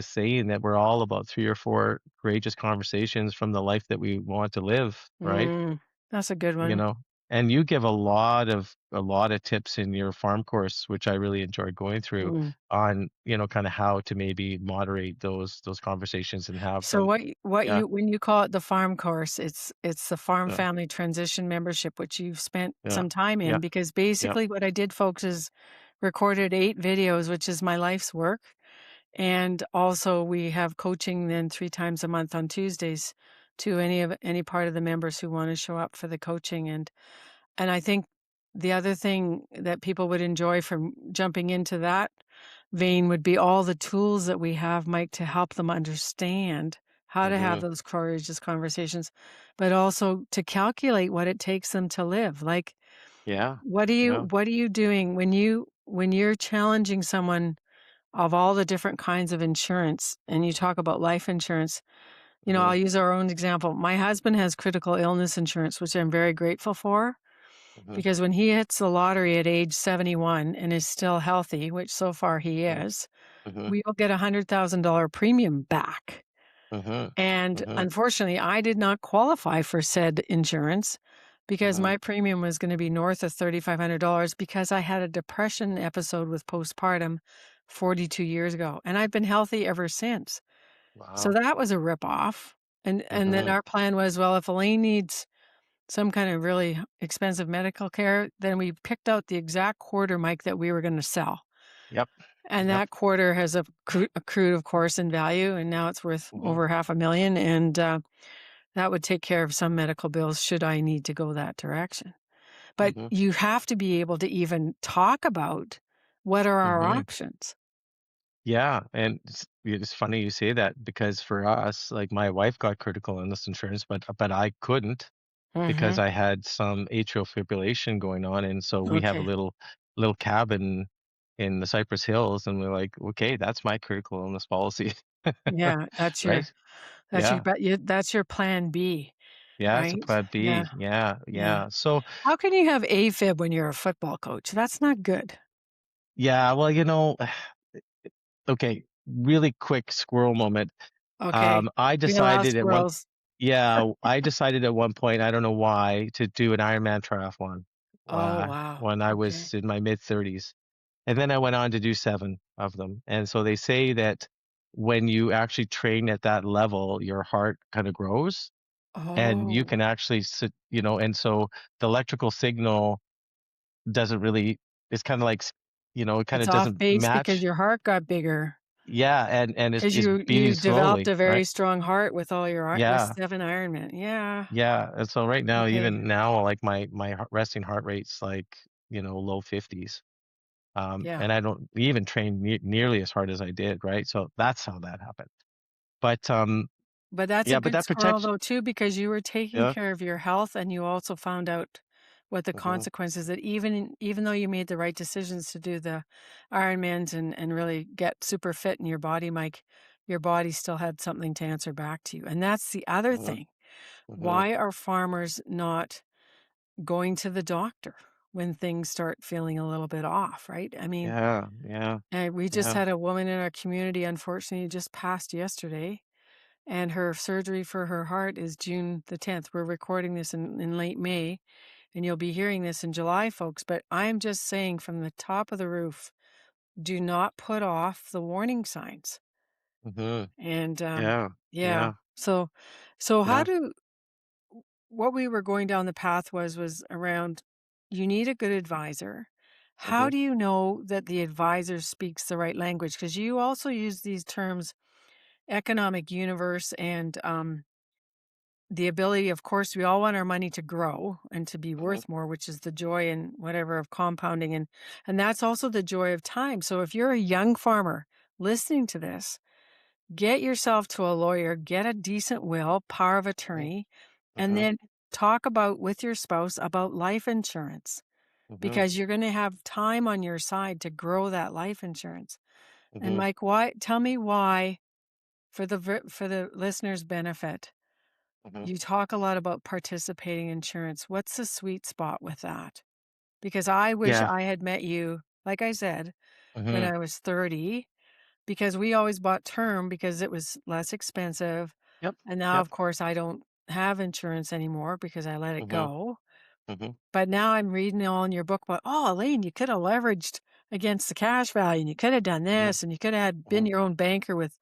Speaker 3: saying that we're all about 3 or 4 courageous conversations from the life that we want to live, right?
Speaker 2: Mm, that's a good
Speaker 3: you
Speaker 2: one.
Speaker 3: know and you give a lot of tips in your farm course, which I really enjoyed going through,
Speaker 2: Mm.
Speaker 3: on kind of how to maybe moderate those conversations and have
Speaker 2: So
Speaker 3: them.
Speaker 2: what
Speaker 3: Yeah,
Speaker 2: you when you call it the farm course, it's the farm
Speaker 3: yeah,
Speaker 2: family transition membership, which you've spent
Speaker 3: yeah,
Speaker 2: some time
Speaker 3: yeah,
Speaker 2: in, because
Speaker 3: yeah.
Speaker 2: basically what I did, folks, is recorded 8 videos, which is my life's work. And also we have coaching then 3 times a month on Tuesdays to any part of the members who want to show up for the coaching. And I think the other thing that people would enjoy from jumping into that vein would be all the tools that we have, Mike, to help them understand how to have
Speaker 3: Mhm.
Speaker 2: those courageous conversations, but also to calculate what it takes them to live. Like,
Speaker 3: Yeah, yeah.
Speaker 2: what are you doing when you're challenging someone of all the different kinds of insurance, and you talk about life insurance? I'll
Speaker 3: Mhm,
Speaker 2: use our own example. My husband has critical illness insurance, which I'm very grateful for,
Speaker 3: mhm,
Speaker 2: because when he hits the lottery at age 71 and is still healthy, which so far he
Speaker 3: mhm,
Speaker 2: is,
Speaker 3: mhm,
Speaker 2: we will get a $100,000 premium back.
Speaker 3: mhm,
Speaker 2: And
Speaker 3: mhm.
Speaker 2: unfortunately, I did not qualify for said insurance because
Speaker 3: Mhm.
Speaker 2: my premium was going to be north of $3,500 because I had a depression episode with postpartum 42 years ago. And I've been healthy ever since. So
Speaker 3: Wow.
Speaker 2: that was a ripoff. And then
Speaker 3: Mhm.
Speaker 2: our plan was, well, if Elaine needs some kind of really expensive medical care, then we picked out the exact quarter, Mike, that we were going to sell.
Speaker 3: Yep.
Speaker 2: And
Speaker 3: Yep.
Speaker 2: that quarter has accrued, of course, in value, and now it's worth
Speaker 3: Mhm.
Speaker 2: over 500,000. And that would take care of some medical bills should I need to go that direction. But
Speaker 3: Mhm.
Speaker 2: you have to be able to even talk about what are our
Speaker 3: Mhm.
Speaker 2: options.
Speaker 3: Yeah, and it's funny you say that, because for us, like, my wife got critical illness insurance, but I couldn't, because
Speaker 2: Hmm.
Speaker 3: I had some atrial fibrillation going on, and so we have a
Speaker 2: Okay.
Speaker 3: little cabin in the Cypress Hills, and we're like, okay, that's my critical illness policy,
Speaker 2: Yeah,
Speaker 3: right? Yeah,
Speaker 2: that's your plan B,
Speaker 3: yeah, it's a
Speaker 2: right?
Speaker 3: plan
Speaker 2: Yeah,
Speaker 3: B. Yeah,
Speaker 2: yeah.
Speaker 3: yeah. So
Speaker 2: How can you have AFib when you're a football coach? That's not good.
Speaker 3: yeah, well, okay, really quick squirrel moment.
Speaker 2: Okay.
Speaker 3: I
Speaker 2: We allow
Speaker 3: decided at one
Speaker 2: squirrels.
Speaker 3: Yeah, I decided at one point, I don't know why, to do an Ironman triathlon,
Speaker 2: Oh, wow.
Speaker 3: when I
Speaker 2: Okay.
Speaker 3: was in my mid-30s. And then I went on to do 7 of them. And so they say that when you actually train at that level, your heart kind of grows, and you
Speaker 2: Oh,
Speaker 3: can actually sit, and so the electrical signal doesn't really, it's kind of like, it kind
Speaker 2: it's
Speaker 3: of
Speaker 2: off
Speaker 3: doesn't
Speaker 2: base because
Speaker 3: match.
Speaker 2: your heart got bigger.
Speaker 3: Yeah, and it's,
Speaker 2: 'Cause
Speaker 3: it's
Speaker 2: you
Speaker 3: beating
Speaker 2: developed
Speaker 3: slowly,
Speaker 2: a very
Speaker 3: right?
Speaker 2: strong heart with all your with
Speaker 3: Yeah.
Speaker 2: 7 Ironman. Yeah.
Speaker 3: Yeah, and so right now,
Speaker 2: Okay.
Speaker 3: even now, like, my resting heart rate's like, low 50s.
Speaker 2: Yeah.
Speaker 3: And I don't even train nearly as hard as I did, right? So that's how that happened. But
Speaker 2: But that's a
Speaker 3: yeah, but
Speaker 2: good
Speaker 3: that
Speaker 2: squirrel
Speaker 3: protects.
Speaker 2: though too, because you were taking
Speaker 3: Yeah.
Speaker 2: care of your health and you also found out what the
Speaker 3: Hmm.
Speaker 2: consequences, that even though you made the right decisions to do the Ironmans and really get super fit in your body, Mike, your body still had something to answer back to you. And that's the other
Speaker 3: Hmm.
Speaker 2: thing.
Speaker 3: Hmm.
Speaker 2: Why are farmers not going to the doctor when things start feeling a little bit off, right? I mean,
Speaker 3: Yeah, yeah,
Speaker 2: we just
Speaker 3: yeah.
Speaker 2: had a woman in our community, unfortunately, just passed yesterday. and her surgery for her heart is June the 10th. We're recording this in late May, and you'll be hearing this in July, folks. But I'm just saying from the top of the roof, do not put off the warning signs.
Speaker 3: Hmm.
Speaker 2: And
Speaker 3: Yeah.
Speaker 2: yeah,
Speaker 3: Yeah.
Speaker 2: so how
Speaker 3: Yeah.
Speaker 2: do what we were going down the path was around you need a good advisor. How
Speaker 3: Hmm.
Speaker 2: do you know that the advisor speaks the right language? Because you also use these terms, economic universe and the ability, of course, we all want our money to grow and to be
Speaker 3: Hmm.
Speaker 2: worth more, which is the joy and whatever of compounding, and that's also the joy of time. So if you're a young farmer listening to this, get yourself to a lawyer, get a decent will, power of attorney, and
Speaker 3: Hmm.
Speaker 2: then talk about with your spouse about life insurance
Speaker 3: Hmm.
Speaker 2: because you're going to have time on your side to grow that life insurance. And
Speaker 3: Hmm.
Speaker 2: Mike, why? Tell me why, for for the listeners' benefit.
Speaker 3: Hmm.
Speaker 2: You talk a lot about participating insurance. What's the sweet spot with that? Because I wish
Speaker 3: Yeah.
Speaker 2: I had met you, like I said, when
Speaker 3: Hmm.
Speaker 2: I was 30, because we always bought term because it was less expensive.
Speaker 3: Yep.
Speaker 2: And now,
Speaker 3: Yep.
Speaker 2: of course, I don't have insurance anymore because I let it
Speaker 3: Hmm.
Speaker 2: go.
Speaker 3: Hmm.
Speaker 2: But now I'm reading all in your book about, oh, Elaine, you could have leveraged against the cash value and you could have done
Speaker 3: Hmm.
Speaker 2: this and you could have been
Speaker 3: Hmm.
Speaker 2: your own banker with,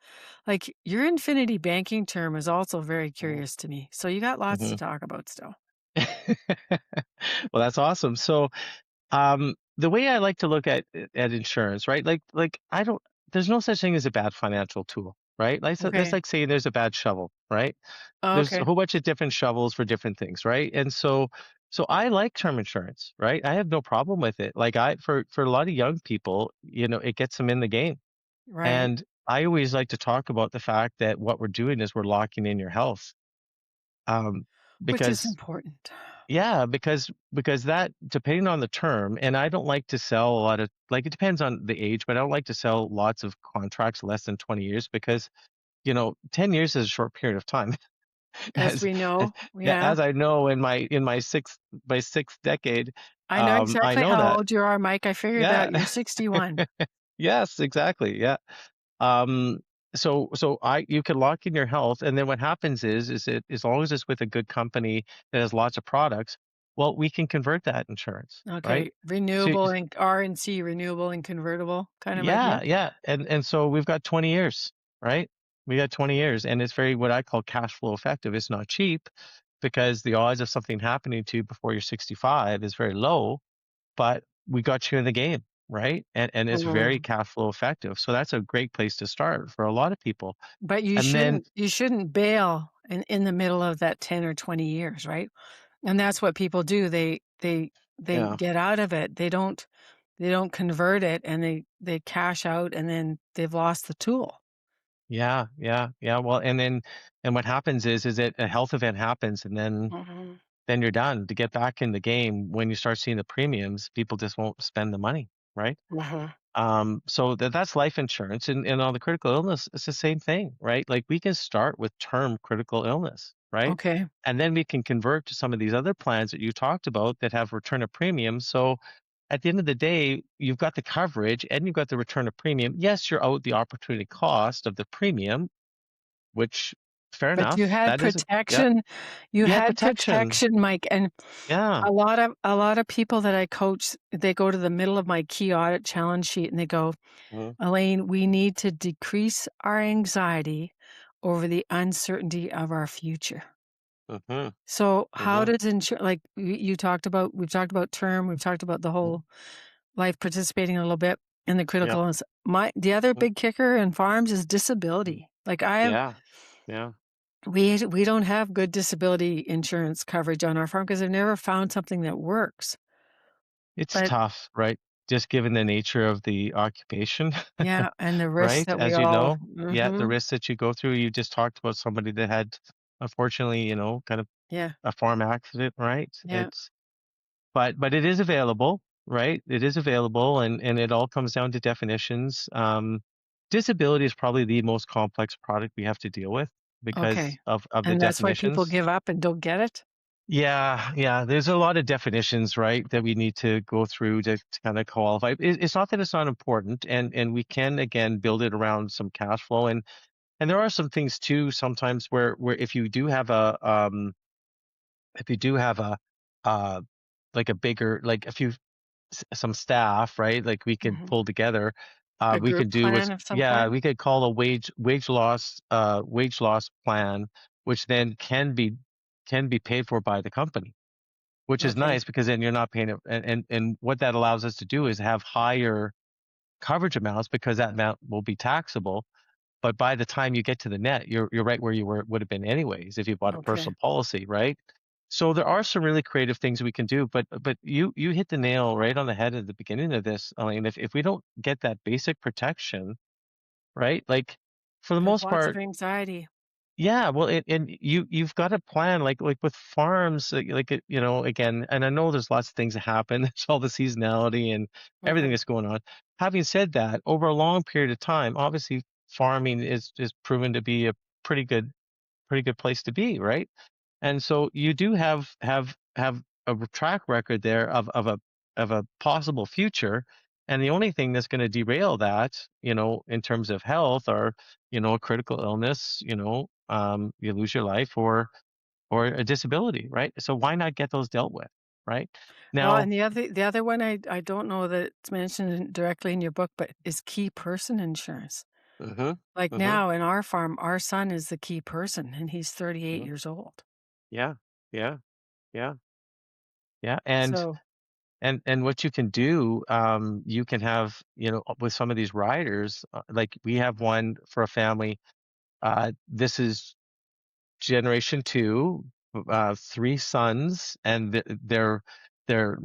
Speaker 2: like, your infinity banking term is also very
Speaker 3: Hmm.
Speaker 2: curious to me. So you got lots
Speaker 3: Hmm.
Speaker 2: to talk about still.
Speaker 3: Well, that's awesome. So, the way I like to look at insurance, right? Like I don't. There's no such thing as a bad financial tool, right? Like so that's
Speaker 2: Okay.
Speaker 3: like saying there's a bad shovel, right? There's a
Speaker 2: Okay.
Speaker 3: whole bunch of different shovels for different things, right? And so I like term insurance, right? I have no problem with it. Like for a lot of young people, it gets them in the game.
Speaker 2: Right.
Speaker 3: And I always like to talk about the fact that what we're doing is we're locking in your health. Um,
Speaker 2: Which is
Speaker 3: because
Speaker 2: important.
Speaker 3: yeah, because that depending on the term, and I don't like to sell a lot of like it depends on the age, but I don't like to sell lots of contracts less than 20 years because 10 years is a short period of time.
Speaker 2: As
Speaker 3: as
Speaker 2: we
Speaker 3: as,
Speaker 2: know.
Speaker 3: yeah,
Speaker 2: Yeah.
Speaker 3: as I know in my sixth decade,
Speaker 2: I know
Speaker 3: I
Speaker 2: exactly
Speaker 3: know
Speaker 2: how
Speaker 3: that.
Speaker 2: old you are, Mike. I figured
Speaker 3: Yeah.
Speaker 2: that you're 61.
Speaker 3: Yes, exactly. Yeah. Um, so you can lock in your health, and then what happens is it as long as it's with a good company that has lots of products, well, we can convert that insurance, right?
Speaker 2: Okay.
Speaker 3: So
Speaker 2: Renewable and RNC, renewable and convertible kind of idea.
Speaker 3: yeah, yeah, and so we've got 20 years, right? We got 20 years, and it's very what I call cash flow effective. It's not cheap because the odds of something happening to you before you're 65 is very low, but we got you in the game, right? And it's very
Speaker 2: Mhm.
Speaker 3: cash flow effective. So that's a great place to start for a lot of people.
Speaker 2: But
Speaker 3: And then,
Speaker 2: you shouldn't bail in the middle of that 10 or 20 years, right? And that's what people do. They
Speaker 3: yeah,
Speaker 2: get out of it. They don't convert it and they cash out and then they've lost the tool.
Speaker 3: yeah, yeah, yeah. Well, and what happens is that a health event happens, and
Speaker 2: Mhm.
Speaker 3: then you're done. To get back in the game, when you start seeing the premiums, people just won't spend the money, right?
Speaker 2: Mhm.
Speaker 3: So that's life insurance, and on the critical illness, it's the same thing, right? Like we can start with term critical illness, right?
Speaker 2: Okay.
Speaker 3: And then we can convert to some of these other plans that you talked about that have return of premium. So at the end of the day, you've got the coverage and you've got the return of premium. Yes, you're out the opportunity cost of the premium, which fair
Speaker 2: But you
Speaker 3: enough.
Speaker 2: had
Speaker 3: That is yeah,
Speaker 2: protection. You
Speaker 3: you had
Speaker 2: had
Speaker 3: protection.
Speaker 2: protection, Mike, and
Speaker 3: Yeah.
Speaker 2: a lot of people that I coach, they go to the middle of my key audit challenge sheet and they go,
Speaker 3: Mm-hmm.
Speaker 2: Elaine, we need to decrease our anxiety over the uncertainty of our future.
Speaker 3: Mm-hmm.
Speaker 2: So how
Speaker 3: Mm-hmm.
Speaker 2: does insurance, like we've talked about term, we've talked about the whole life participating a little bit in the
Speaker 3: Yep.
Speaker 2: critical illness. The other
Speaker 3: Mhm.
Speaker 2: big kicker in farms is disability. Like
Speaker 3: Yeah. Yeah.
Speaker 2: we don't have good disability insurance coverage on our farm because I've never found something that works.
Speaker 3: It's
Speaker 2: But
Speaker 3: tough, right? Just given the nature of the occupation,
Speaker 2: yeah, and the risks
Speaker 3: right?
Speaker 2: that we
Speaker 3: As you
Speaker 2: all,
Speaker 3: know, yeah, the
Speaker 2: mhm,
Speaker 3: risks that you go through. You just talked about somebody that had, unfortunately, kind of
Speaker 2: yeah,
Speaker 3: a farm accident, right?
Speaker 2: yeah,
Speaker 3: But it is available, right? It is available, and it all comes down to definitions. Disability is probably the most complex product we have to deal with because
Speaker 2: okay.
Speaker 3: of the
Speaker 2: And that's why people
Speaker 3: definitions.
Speaker 2: give up and don't get it?
Speaker 3: Yeah, yeah. There's a lot of definitions, right, that we need to go through to kind of qualify. It's not that it's not important, and we can again build it around some cash flow. and there are some things too sometimes where if you do have if you do have uh like a bigger, like a few some staff, right? Like we could
Speaker 2: Hmm.
Speaker 3: pull together.
Speaker 2: A
Speaker 3: We
Speaker 2: group
Speaker 3: could do what's,
Speaker 2: plan of some
Speaker 3: yeah,
Speaker 2: kind.
Speaker 3: we could call a wage loss plan, which then can be paid for by the company, which is
Speaker 2: Okay.
Speaker 3: nice because then you're not paying it. And what that allows us to do is have higher coverage amounts because that amount will be taxable. But by the time you get to the net, you're right where you would have been anyways if you bought a
Speaker 2: Okay.
Speaker 3: personal policy, right? So there are some really creative things we can do, but you hit the nail right on the head at the beginning of this, Elaine. If we don't get that basic protection, right? Like for the
Speaker 2: There's
Speaker 3: most
Speaker 2: lots of
Speaker 3: part,
Speaker 2: anxiety.
Speaker 3: yeah, well, and you've got a plan like with farms, you know, again, and I know there's lots of things that happen. There's all the seasonality and everything
Speaker 2: Hmm.
Speaker 3: that's going on. Having said that, over a long period of time, obviously farming is proven to be a pretty good pretty good place to be, right? And so you do have a track record there of a possible future. And the only thing that's going to derail that, you know, in terms of health or, you know, a critical illness, you know, you lose your life or a disability, right? So why not get those dealt with, right?
Speaker 2: Well,
Speaker 3: Now,
Speaker 2: and the other one I don't know that it's mentioned directly in your book, but is key person insurance.
Speaker 3: hmm
Speaker 2: Like
Speaker 3: hmm
Speaker 2: now in our farm, our son is the key person and he's 38
Speaker 3: hmm
Speaker 2: years old.
Speaker 3: yeah, yeah, yeah, yeah.
Speaker 2: So,
Speaker 3: And what you can do, you can have, you know, with some of these riders, like we have one for a family. This is generation two, three sons, and they're they're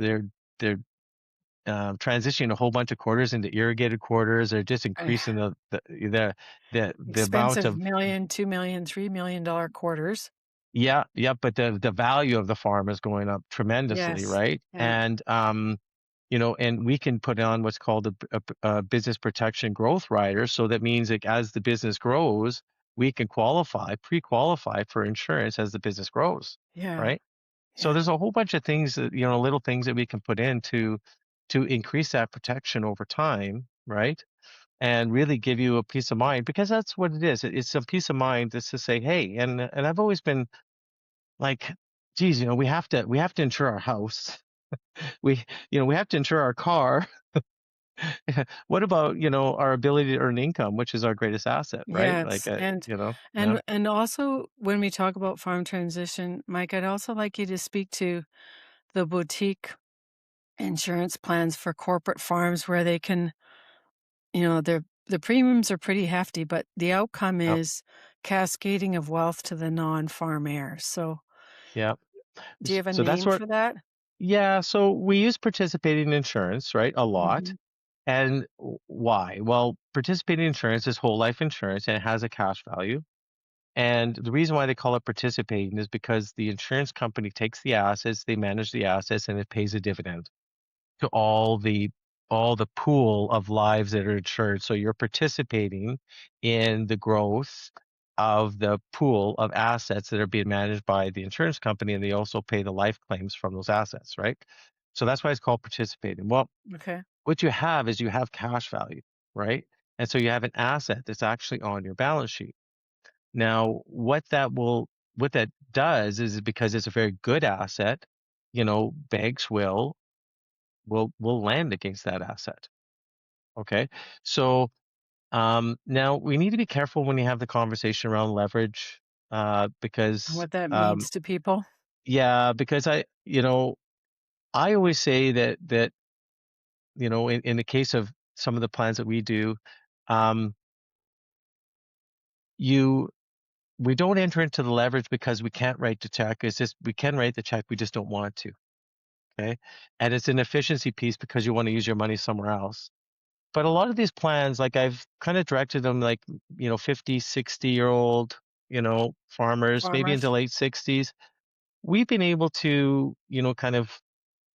Speaker 3: transitioning a whole bunch of quarters into irrigated quarters. They're just
Speaker 2: eh,
Speaker 3: increasing the amount
Speaker 2: expensive
Speaker 3: of.
Speaker 2: million, $2 million, $3 million quarters.
Speaker 3: Yeah, yeah, but the value of the farm is going up tremendously,
Speaker 2: Yes.
Speaker 3: right?
Speaker 2: Yeah.
Speaker 3: And you know, and we can put on what's called a business protection growth rider. So that means like as the business grows, we can pre-qualify for insurance as the business grows,
Speaker 2: Yeah.
Speaker 3: right? So
Speaker 2: Yeah.
Speaker 3: there's a whole bunch of things that, you know, little things that we can put in to increase that protection over time, right? And really give you a peace of mind because that's what it is. It's a peace of mind just to say, hey, and I've always been like, geez, you know, we have to insure our house. We, you know, we have to insure our car. What about, you know, our ability to earn income, which is our greatest asset, right? Like,
Speaker 2: Yes. And
Speaker 3: you know, yeah,
Speaker 2: and and also when we talk about farm transition, Mike, I'd also like you to speak to the boutique insurance plans for corporate farms where they can, the premiums are pretty hefty, but the outcome
Speaker 3: yeah,
Speaker 2: is cascading of wealth to the non-farm heirs. So,
Speaker 3: yeah.
Speaker 2: do you have a
Speaker 3: So that's
Speaker 2: name
Speaker 3: what,
Speaker 2: for that?
Speaker 3: yeah. So we use participating insurance, right? A lot.
Speaker 2: Mhm.
Speaker 3: And why? Well, participating insurance is whole life insurance and it has a cash value. And the reason why they call it participating is because the insurance company takes the assets, they manage the assets, and it pays a dividend to all the pool of lives that are insured. So you're participating in the growth of the pool of assets that are being managed by the insurance company, and they also pay the life claims from those assets, right? So that's why it's called participating. Well,
Speaker 2: Okay.
Speaker 3: what you have is you have cash value, right? And so you have an asset that's actually on your balance sheet. Now, what that does is because it's a very good asset, you know, banks will lend against that asset. Okay. So now we need to be careful when you have the conversation around leverage,
Speaker 2: And
Speaker 3: because
Speaker 2: what that means to people.
Speaker 3: yeah, because you know, I always say that, you know, in the case of some of the plans that we do, um, you we don't enter into the leverage because we can't write the check. It's just we can write the check, we just don't want to. Okay. And it's an efficiency piece because you want to use your money somewhere else. But a lot of these plans, like I've kind of directed them like, you know, 50, 60-year-old, you know, farmers, maybe into
Speaker 2: Farmers.
Speaker 3: late 60s. We've been able to, you know, kind of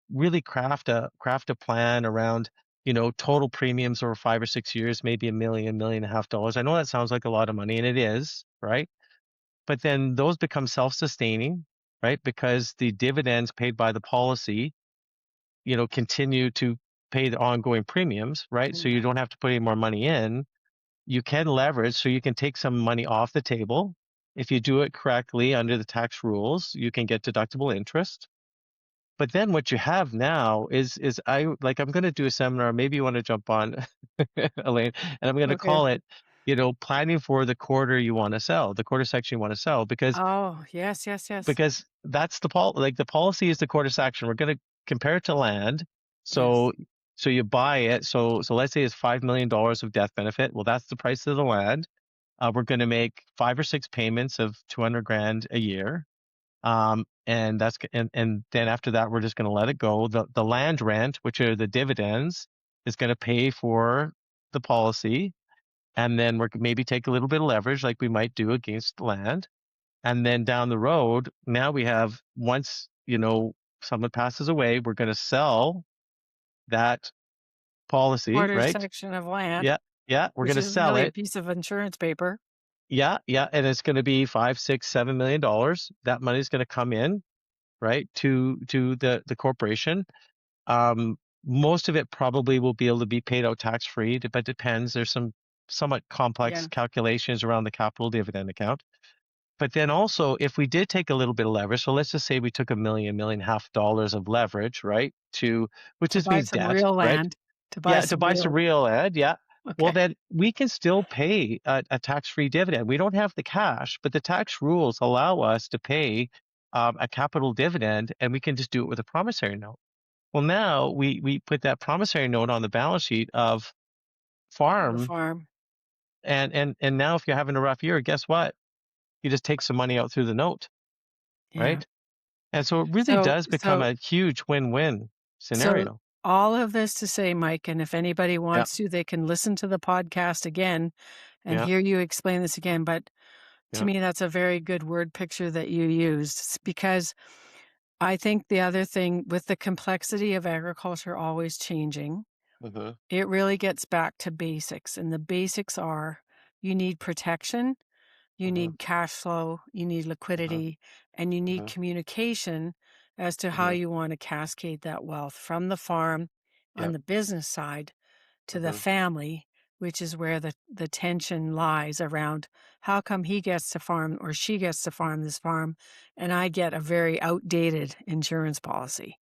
Speaker 3: really craft a plan around, you know, total premiums over 5 or 6 years, maybe million and a half dollars. I know that sounds like a lot of money, and it is, right? But then those become self-sustaining, right? Because the dividends paid by the policy, you know, continue to pay the ongoing premiums, right? So you
Speaker 2: Yeah.
Speaker 3: don't have to put any more money in. you can leverage, so you can take some money off the table. If you do it correctly under the tax rules, you can get deductible interest. But then what you have now is I'm going to do a seminar. Maybe you want to jump on, Elaine, and I'm going to
Speaker 2: Okay.
Speaker 3: call it, planning for the quarter you want to sell, the quarter section you want to sell,
Speaker 2: Oh, yes, yes, yes,
Speaker 3: because that's the policy is the quarter section. We're going to compare it to land.
Speaker 2: yes.
Speaker 3: So you buy it. So let's say it's $5 million of death benefit. Well, that's the price of the land. We're going to make 5 or 6 payments of 200 grand a year. And then after that, we're just going to let it go. The land rent, which are the dividends, is going to pay for the policy. And then we're maybe take a little bit of leverage like we might do against land. And then down the road, now we have, once, someone passes away, we're going to sell that policy,
Speaker 2: Quarter
Speaker 3: right?
Speaker 2: section of land,
Speaker 3: Yeah. Yeah. We're
Speaker 2: which
Speaker 3: going to
Speaker 2: is
Speaker 3: sell
Speaker 2: really a
Speaker 3: it.
Speaker 2: piece of insurance paper.
Speaker 3: Yeah. Yeah. And it's going to be 5, 6, $7 million. That money is going to come in, right, to the corporation. Um, Most of it probably will be able to be paid out tax free, but depends. There's some somewhat complex
Speaker 2: Yeah.
Speaker 3: calculations around the capital dividend account. But then also, if we did take a little bit of leverage, so let's just say we took $1.5 million of leverage, right? Which
Speaker 2: To
Speaker 3: just
Speaker 2: buy
Speaker 3: means
Speaker 2: some
Speaker 3: debt,
Speaker 2: real
Speaker 3: right?
Speaker 2: land. To buy
Speaker 3: Yeah, to
Speaker 2: some
Speaker 3: buy some
Speaker 2: real.
Speaker 3: real land, yeah. Well,
Speaker 2: Okay.
Speaker 3: then we can still pay a tax-free dividend. We don't have the cash, but the tax rules allow us to pay a capital dividend, and we can just do it with a promissory note. Well, now we put that promissory note on the balance sheet of
Speaker 2: The
Speaker 3: farm,
Speaker 2: farm.
Speaker 3: and now if you're having a rough year, guess what? You just take some money out through the note,
Speaker 2: Yeah.
Speaker 3: right? And so it really
Speaker 2: So,
Speaker 3: does become
Speaker 2: so,
Speaker 3: a huge win-win
Speaker 2: so
Speaker 3: scenario.
Speaker 2: all of this to say, Mike, and if anybody
Speaker 3: Yeah,
Speaker 2: wants to, they can listen to the podcast again and
Speaker 3: yeah,
Speaker 2: hear you explain this again. But to
Speaker 3: yeah.
Speaker 2: me, that's a very good word picture that you used, because I think the other thing with the complexity of agriculture always changing,
Speaker 3: Mm-hmm.
Speaker 2: it really gets back to basics. And the basics are you need protection, you
Speaker 3: Mm-hmm.
Speaker 2: need cash flow, you need
Speaker 3: Uh-huh.
Speaker 2: liquidity, and you need
Speaker 3: Mm-hmm.
Speaker 2: communication as to how
Speaker 3: Mm-hmm.
Speaker 2: you want to cascade that wealth from the farm on
Speaker 3: Yeah.
Speaker 2: the business side to the
Speaker 3: Mm-hmm.
Speaker 2: family, which is where the tension lies around how come he gets to farm or she gets to farm this farm and I get a very outdated insurance policy.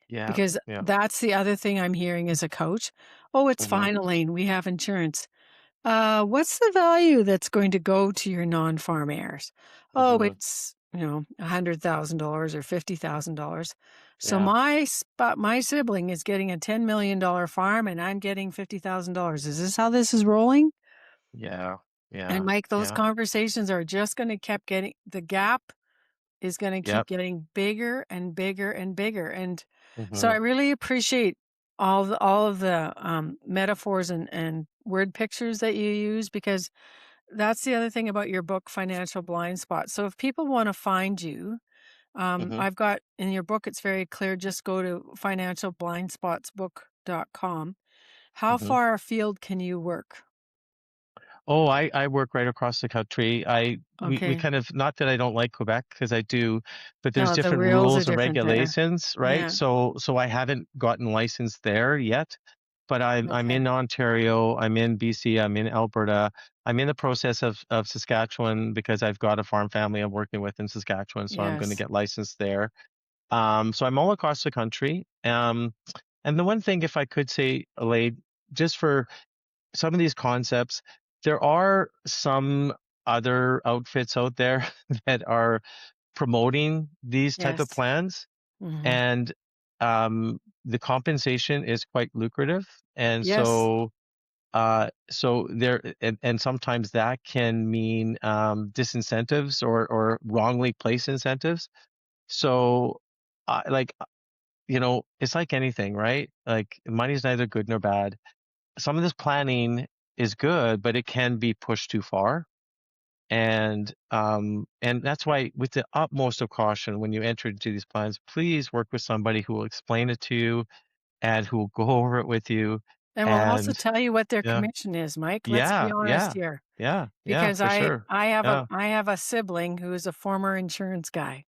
Speaker 3: Yeah.
Speaker 2: Because
Speaker 3: Yeah.
Speaker 2: that's the other thing I'm hearing as a coach. Oh, it's
Speaker 3: Mm-hmm.
Speaker 2: fine, Elaine. We have insurance. What's the value that's going to go to your non-farm heirs? Oh,
Speaker 3: Mm-hmm.
Speaker 2: it's, $100,000 or $50,000. So
Speaker 3: Yeah.
Speaker 2: my sibling is getting a $10 million farm and I'm getting $50,000. Is this how this is rolling?
Speaker 3: Yeah.
Speaker 2: And
Speaker 3: Yeah.
Speaker 2: Mike, those
Speaker 3: Yeah.
Speaker 2: conversations are just going to keep getting, the gap is going to keep
Speaker 3: Yep.
Speaker 2: getting bigger and bigger and bigger. And so
Speaker 3: Mm-hmm.
Speaker 2: I really appreciate all of the metaphors and word pictures that you use, because that's the other thing about your book, Financial Blind Spot. So if people want to find you,
Speaker 3: Mm-hmm.
Speaker 2: I've got in your book, it's very clear. Just go to financialblindspotsbook.com. How
Speaker 3: Mm-hmm.
Speaker 2: far afield can you work?
Speaker 3: Oh, I work right across the country. We
Speaker 2: Okay.
Speaker 3: kind of, not that I don't like Quebec, because I do, but there's
Speaker 2: No, the
Speaker 3: different
Speaker 2: rules are
Speaker 3: rules and
Speaker 2: different there.
Speaker 3: regulations, right?
Speaker 2: Yeah.
Speaker 3: So I haven't gotten licensed there yet, but I'm
Speaker 2: Okay.
Speaker 3: in Ontario, I'm in BC, I'm in Alberta, I'm in the process of Saskatchewan, because I've got a farm family I'm working with in Saskatchewan, so I'm going to
Speaker 2: Yes.
Speaker 3: get licensed there. So I'm all across the country. And the one thing, if I could say, Elaine, just for some of these concepts, there are some other outfits out there that are promoting these type of
Speaker 2: Yes.
Speaker 3: plans,
Speaker 2: Hmm.
Speaker 3: and the compensation is quite lucrative, and
Speaker 2: Yes.
Speaker 3: so there, and sometimes that can mean disincentives or wrongly placed incentives. So, like, it's like anything, right? Like, money's neither good nor bad. Some of this planning is good, but it can be pushed too far. And that's why, with the utmost of caution, when you enter into these plans, please work with somebody who will explain it to you and who will go over it with you.
Speaker 2: And we'll also
Speaker 3: And
Speaker 2: tell you what their
Speaker 3: yeah,
Speaker 2: commission is, Mike. Let's be
Speaker 3: yeah,
Speaker 2: honest
Speaker 3: yeah,
Speaker 2: here.
Speaker 3: yeah, yeah,
Speaker 2: Because
Speaker 3: for sure. Yeah,
Speaker 2: I have a sibling who is a former insurance guy.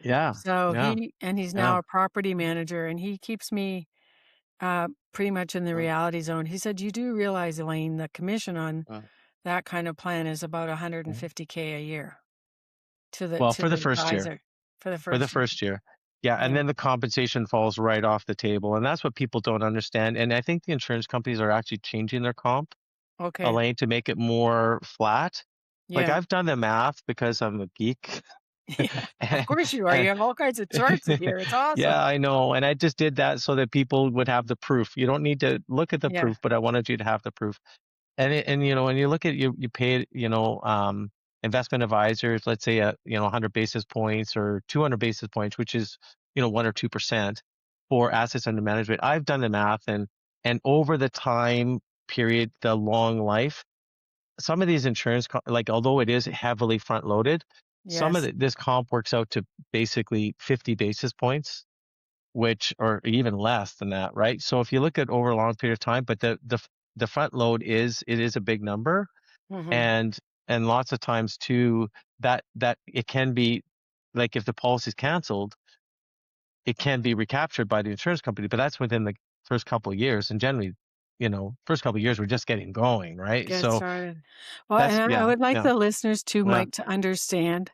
Speaker 3: yeah,
Speaker 2: So
Speaker 3: yeah,
Speaker 2: he's now
Speaker 3: yeah.
Speaker 2: a property manager and he keeps me pretty much in the
Speaker 3: Mm,
Speaker 2: reality zone. He said, "You do realize, Elaine, the commission on
Speaker 3: mm.
Speaker 2: that kind of plan is about
Speaker 3: Yeah.
Speaker 2: 150K a year
Speaker 3: Well,
Speaker 2: to
Speaker 3: for the
Speaker 2: the
Speaker 3: first year,
Speaker 2: advisor for the
Speaker 3: for the
Speaker 2: first year.
Speaker 3: first year. Yeah, and
Speaker 2: Yeah.
Speaker 3: then the compensation falls right off the table, and that's what people don't understand. And I think the insurance companies are actually changing their comp,
Speaker 2: Okay.
Speaker 3: Elaine, to make it more flat. Like
Speaker 2: Yeah.
Speaker 3: I've done the math because I'm a geek.
Speaker 2: Yeah. Of
Speaker 3: and,
Speaker 2: course you are. You
Speaker 3: and
Speaker 2: have all kinds of charts in here. It's awesome.
Speaker 3: yeah, I know. And I just did that so that people would have the proof. You don't need to look at the
Speaker 2: Yeah.
Speaker 3: proof, but I wanted you to have the proof. And when you look at you pay investment advisors, let's say 100 basis points or 200 basis points, which is 1 or 2% for assets under management. I've done the math, and over the time period, the long life, some of these like although it is heavily front loaded, some of
Speaker 2: Yes.
Speaker 3: this comp works out to basically 50 basis points, which or even less than that, right? So if you look at over a long period of time, but the front load is a big number,
Speaker 2: Hmm.
Speaker 3: and lots of times too that it can be like if the policy is canceled, it can be recaptured by the insurance company, but that's within the first couple of years, and generally, first couple of years we're just getting going, right?
Speaker 2: Get
Speaker 3: So
Speaker 2: started. Well, and
Speaker 3: that's
Speaker 2: I
Speaker 3: yeah,
Speaker 2: would like
Speaker 3: yeah,
Speaker 2: the listeners too,
Speaker 3: yeah,
Speaker 2: Mike, to understand.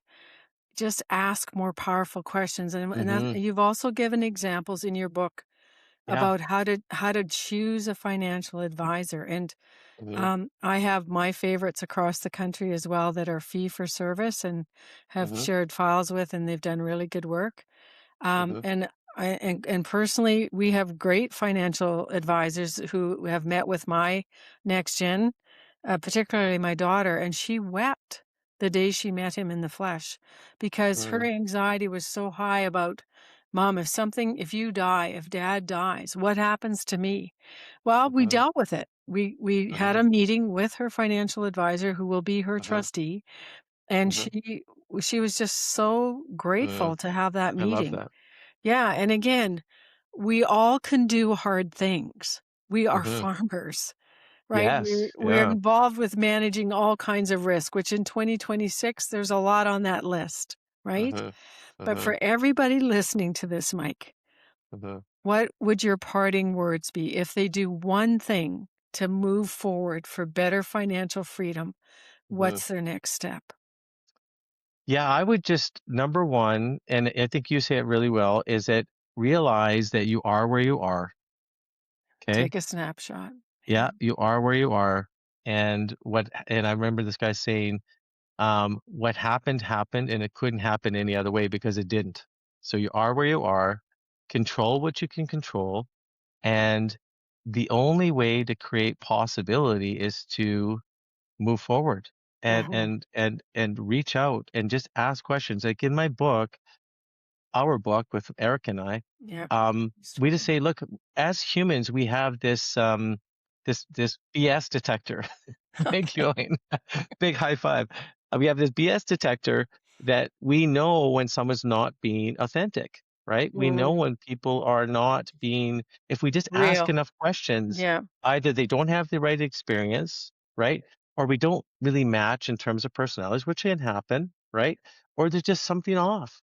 Speaker 2: Just ask more powerful questions, and that
Speaker 3: mm-hmm,
Speaker 2: you've also given examples in your book
Speaker 3: yeah,
Speaker 2: about how to choose a financial advisor. And
Speaker 3: mm-hmm,
Speaker 2: I have my favorites across the country as well that are fee for service and have
Speaker 3: mm-hmm,
Speaker 2: shared files with, and they've done really good work.
Speaker 3: mm-hmm,
Speaker 2: And and personally, we have great financial advisors who have met with my next gen, particularly my daughter, and she wept the day she met him in the flesh because her
Speaker 3: mm-hmm,
Speaker 2: anxiety was so high about, Mom, if you die, if Dad dies, what happens to me? Well, we
Speaker 3: mm-hmm,
Speaker 2: dealt with it. We had
Speaker 3: mm-hmm,
Speaker 2: a meeting with her financial advisor, who will be her
Speaker 3: mm-hmm,
Speaker 2: trustee, and
Speaker 3: mm-hmm,
Speaker 2: she was just so
Speaker 3: mm.
Speaker 2: grateful to have that
Speaker 3: I love
Speaker 2: meeting.
Speaker 3: that.
Speaker 2: Yeah, and again, we all can do hard things. We are
Speaker 3: Mm-hmm.
Speaker 2: farmers, right? We're
Speaker 3: Yes,
Speaker 2: we're
Speaker 3: yeah,
Speaker 2: involved with managing all kinds of risk, which in 2026 there's a lot on that list, right?
Speaker 3: mm-hmm,
Speaker 2: But
Speaker 3: mm-hmm,
Speaker 2: for everybody listening to this, Mike,
Speaker 3: mm-hmm.
Speaker 2: what would your parting words be if they do one thing to move forward for better financial freedom?
Speaker 3: Mm-hmm.
Speaker 2: What's their next step?
Speaker 3: Yeah, I would just number one, and I think you say it really well, is that realize that you are where you are. Okay.
Speaker 2: Take a snapshot. Yeah.
Speaker 3: Yeah, you are where you are. And I remember this guy saying, what happened happened and it couldn't happen any other way because it didn't. So you are where you are, control what you can control, and the only way to create possibility is to move forward and
Speaker 2: Mhm.
Speaker 3: and and and reach out and just ask questions. Like in my book, our book with Eric and I,
Speaker 2: Yep. Just
Speaker 3: we
Speaker 2: told
Speaker 3: just
Speaker 2: me.
Speaker 3: say, look, as humans, we have this BS detector. Thank you, Elaine. Big high five. We have this BS detector that we know when someone's not being authentic, right? We know
Speaker 2: Mm,
Speaker 3: when people are not being, if we just ask
Speaker 2: real.
Speaker 3: enough questions,
Speaker 2: Yeah.
Speaker 3: either they don't have the right experience, right? Or we don't really match in terms of personalities, which can happen, right? Or there's just something off.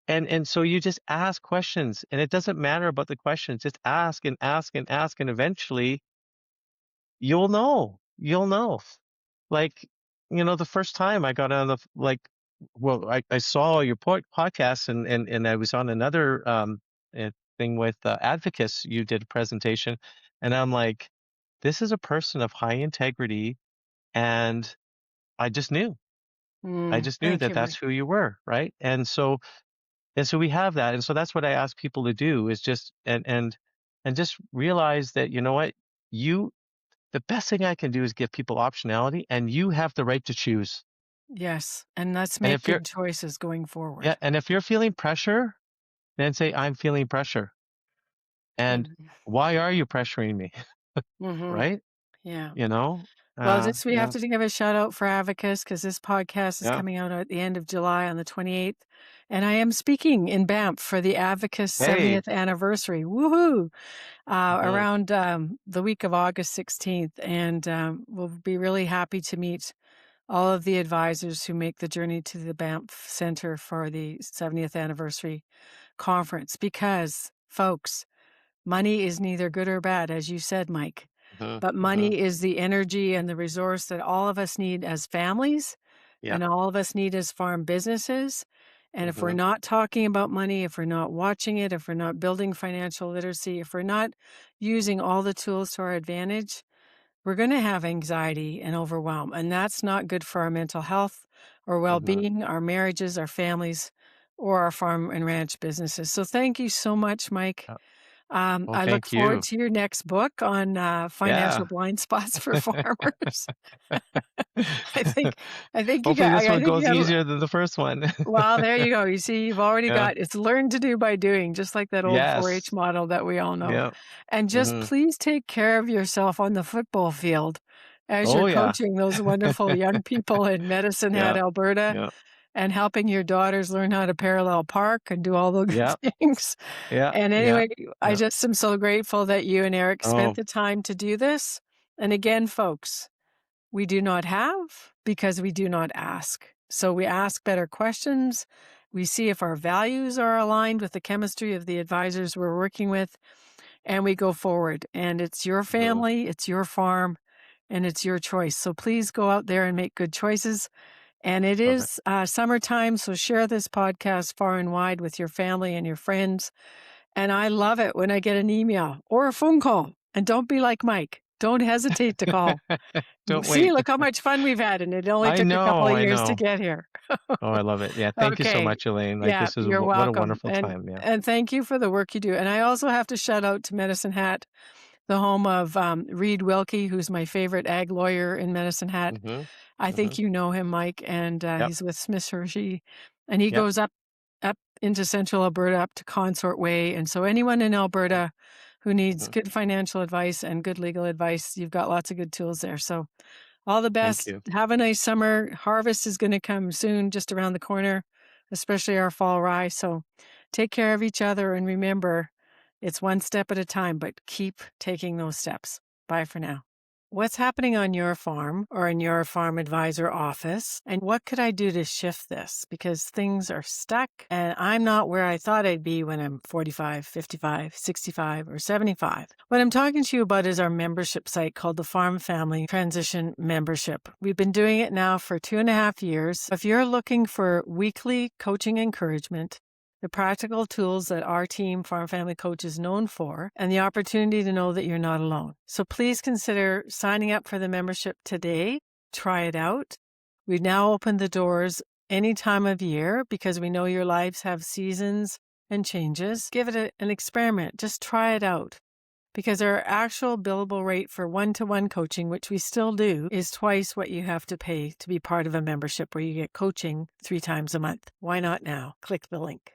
Speaker 3: And so you just ask questions, and it doesn't matter about the questions. Just ask and ask and ask, and eventually you'll know. You'll know. Like, the first time I got on well, I saw your podcast, and I was on another thing with Advocates. You did a presentation, and I'm like, this is a person of high integrity, and I just knew. I just knew
Speaker 2: Thank
Speaker 3: that
Speaker 2: you,
Speaker 3: that's
Speaker 2: Mike.
Speaker 3: who you were, right? And so we have that. And so that's what I ask people to do is just and just realize that you know what? You the best thing I can do is give people optionality, and you have the right to choose.
Speaker 2: Yes. And let's
Speaker 3: And
Speaker 2: make good choices going forward.
Speaker 3: if you're feeling pressure, then say I'm feeling pressure. And why are you pressuring me?
Speaker 2: Mm-hmm.
Speaker 3: Right?
Speaker 2: Yeah.
Speaker 3: You know?
Speaker 2: Well, just we have
Speaker 3: Yeah.
Speaker 2: to give a shout out for Advocates because this podcast is
Speaker 3: Yeah.
Speaker 2: coming out at the end of July on the 28th. And I am speaking in Banff for the Advocates
Speaker 3: Hey.
Speaker 2: 70th anniversary. Woohoo!
Speaker 3: Mhm.
Speaker 2: Around the week of August 16th. And we'll be really happy to meet all of the advisors who make the journey to the Banff Center for the 70th anniversary conference because, folks, money is neither good or bad, as you said, Mike. but money is the energy and the resource that all of us need as families
Speaker 3: Yeah.
Speaker 2: and all of us need as farm businesses. And if we're not talking about money, if we're not watching it, if we're not building financial literacy, if we're not using all the tools to our advantage, we're going to have anxiety and overwhelm. And that's not good for our mental health or well-being, our marriages, our families, or our farm and ranch businesses. So thank you so much, Mike.
Speaker 3: Well,
Speaker 2: I look
Speaker 3: thank
Speaker 2: forward
Speaker 3: you.
Speaker 2: to your next book on financial
Speaker 3: Yeah.
Speaker 2: blind spots for farmers. I think you
Speaker 3: Hopefully
Speaker 2: got.
Speaker 3: this
Speaker 2: I
Speaker 3: one
Speaker 2: think you
Speaker 3: goes
Speaker 2: got.
Speaker 3: easier than the first one.
Speaker 2: Well, there you go. You see, you've already
Speaker 3: Yeah.
Speaker 2: got. It's learned to do by doing, just like that old 4-H
Speaker 3: Yes.
Speaker 2: model that we all know.
Speaker 3: Yeah.
Speaker 2: And just please take care of yourself on the football field as
Speaker 3: Oh
Speaker 2: you're
Speaker 3: yeah.
Speaker 2: coaching those wonderful young people in Medicine Hat,
Speaker 3: Yeah.
Speaker 2: Alberta,
Speaker 3: Yeah.
Speaker 2: and helping your daughters learn how to parallel park and do all the good
Speaker 3: Yeah.
Speaker 2: things.
Speaker 3: Yeah.
Speaker 2: And
Speaker 3: Yeah.
Speaker 2: anyway, I
Speaker 3: Yeah.
Speaker 2: just am so grateful that you and Eric spent
Speaker 3: Oh,
Speaker 2: the time to do this. And again, folks, we do not have because we do not ask. So we ask better questions. We see if our values are aligned with the chemistry of the advisors we're working with, and we go forward. And it's your family, it's your farm, and it's your choice. So please go out there and make good choices. And it
Speaker 3: love it.
Speaker 2: is summertime, so share this podcast far and wide with your family and your friends. And I love it when I get an email or a phone call. And don't be like Mike. Don't hesitate to call.
Speaker 3: Don't
Speaker 2: See,
Speaker 3: wait.
Speaker 2: look how much fun we've had. And it only
Speaker 3: I
Speaker 2: took a couple
Speaker 3: know.
Speaker 2: of
Speaker 3: I
Speaker 2: years to
Speaker 3: know.
Speaker 2: get here.
Speaker 3: Oh, I love it. Yeah. Thank you so
Speaker 2: Okay.
Speaker 3: much, Elaine. Like
Speaker 2: Yeah,
Speaker 3: this is
Speaker 2: you're
Speaker 3: what a
Speaker 2: welcome.
Speaker 3: wonderful time. Yeah.
Speaker 2: And thank you for the work you do. And I also have to shout out to Medicine Hat, the home of Reed Wilkie, who's my favorite ag lawyer in Medicine Hat. I think you know him, Mike, and
Speaker 3: Yep.
Speaker 2: he's with Smith Hershey, and he
Speaker 3: Yep.
Speaker 2: goes up into central Alberta, up to Consort Way. And so anyone in Alberta who needs good financial advice and good legal advice, you've got lots of good tools there. So all the
Speaker 3: Thank
Speaker 2: best.
Speaker 3: you.
Speaker 2: Have a nice summer. Harvest is going to come soon, just around the corner, especially our fall rye. So take care of each other, and remember, it's one step at a time, but keep taking those steps. Bye for now. What's happening on your farm or in your farm advisor office? And what could I do to shift this? Because things are stuck and I'm not where I thought I'd be when I'm 45, 55, 65, or 75. What I'm talking to you about is our membership site called the Farm Family Transition Membership. We've been doing it now for 2.5 years. If you're looking for weekly coaching encouragement, the practical tools that our team, Farm Family Coach, is known for, and the opportunity to know that you're not alone. So please consider signing up for the membership today. Try it out. We've now opened the doors any time of year because we know your lives have seasons and changes. Give it an experiment. Just try it out. Because our actual billable rate for one-to-one coaching, which we still do, is twice what you have to pay to be part of a membership where you get coaching 3 times a month. Why not now? Click the link.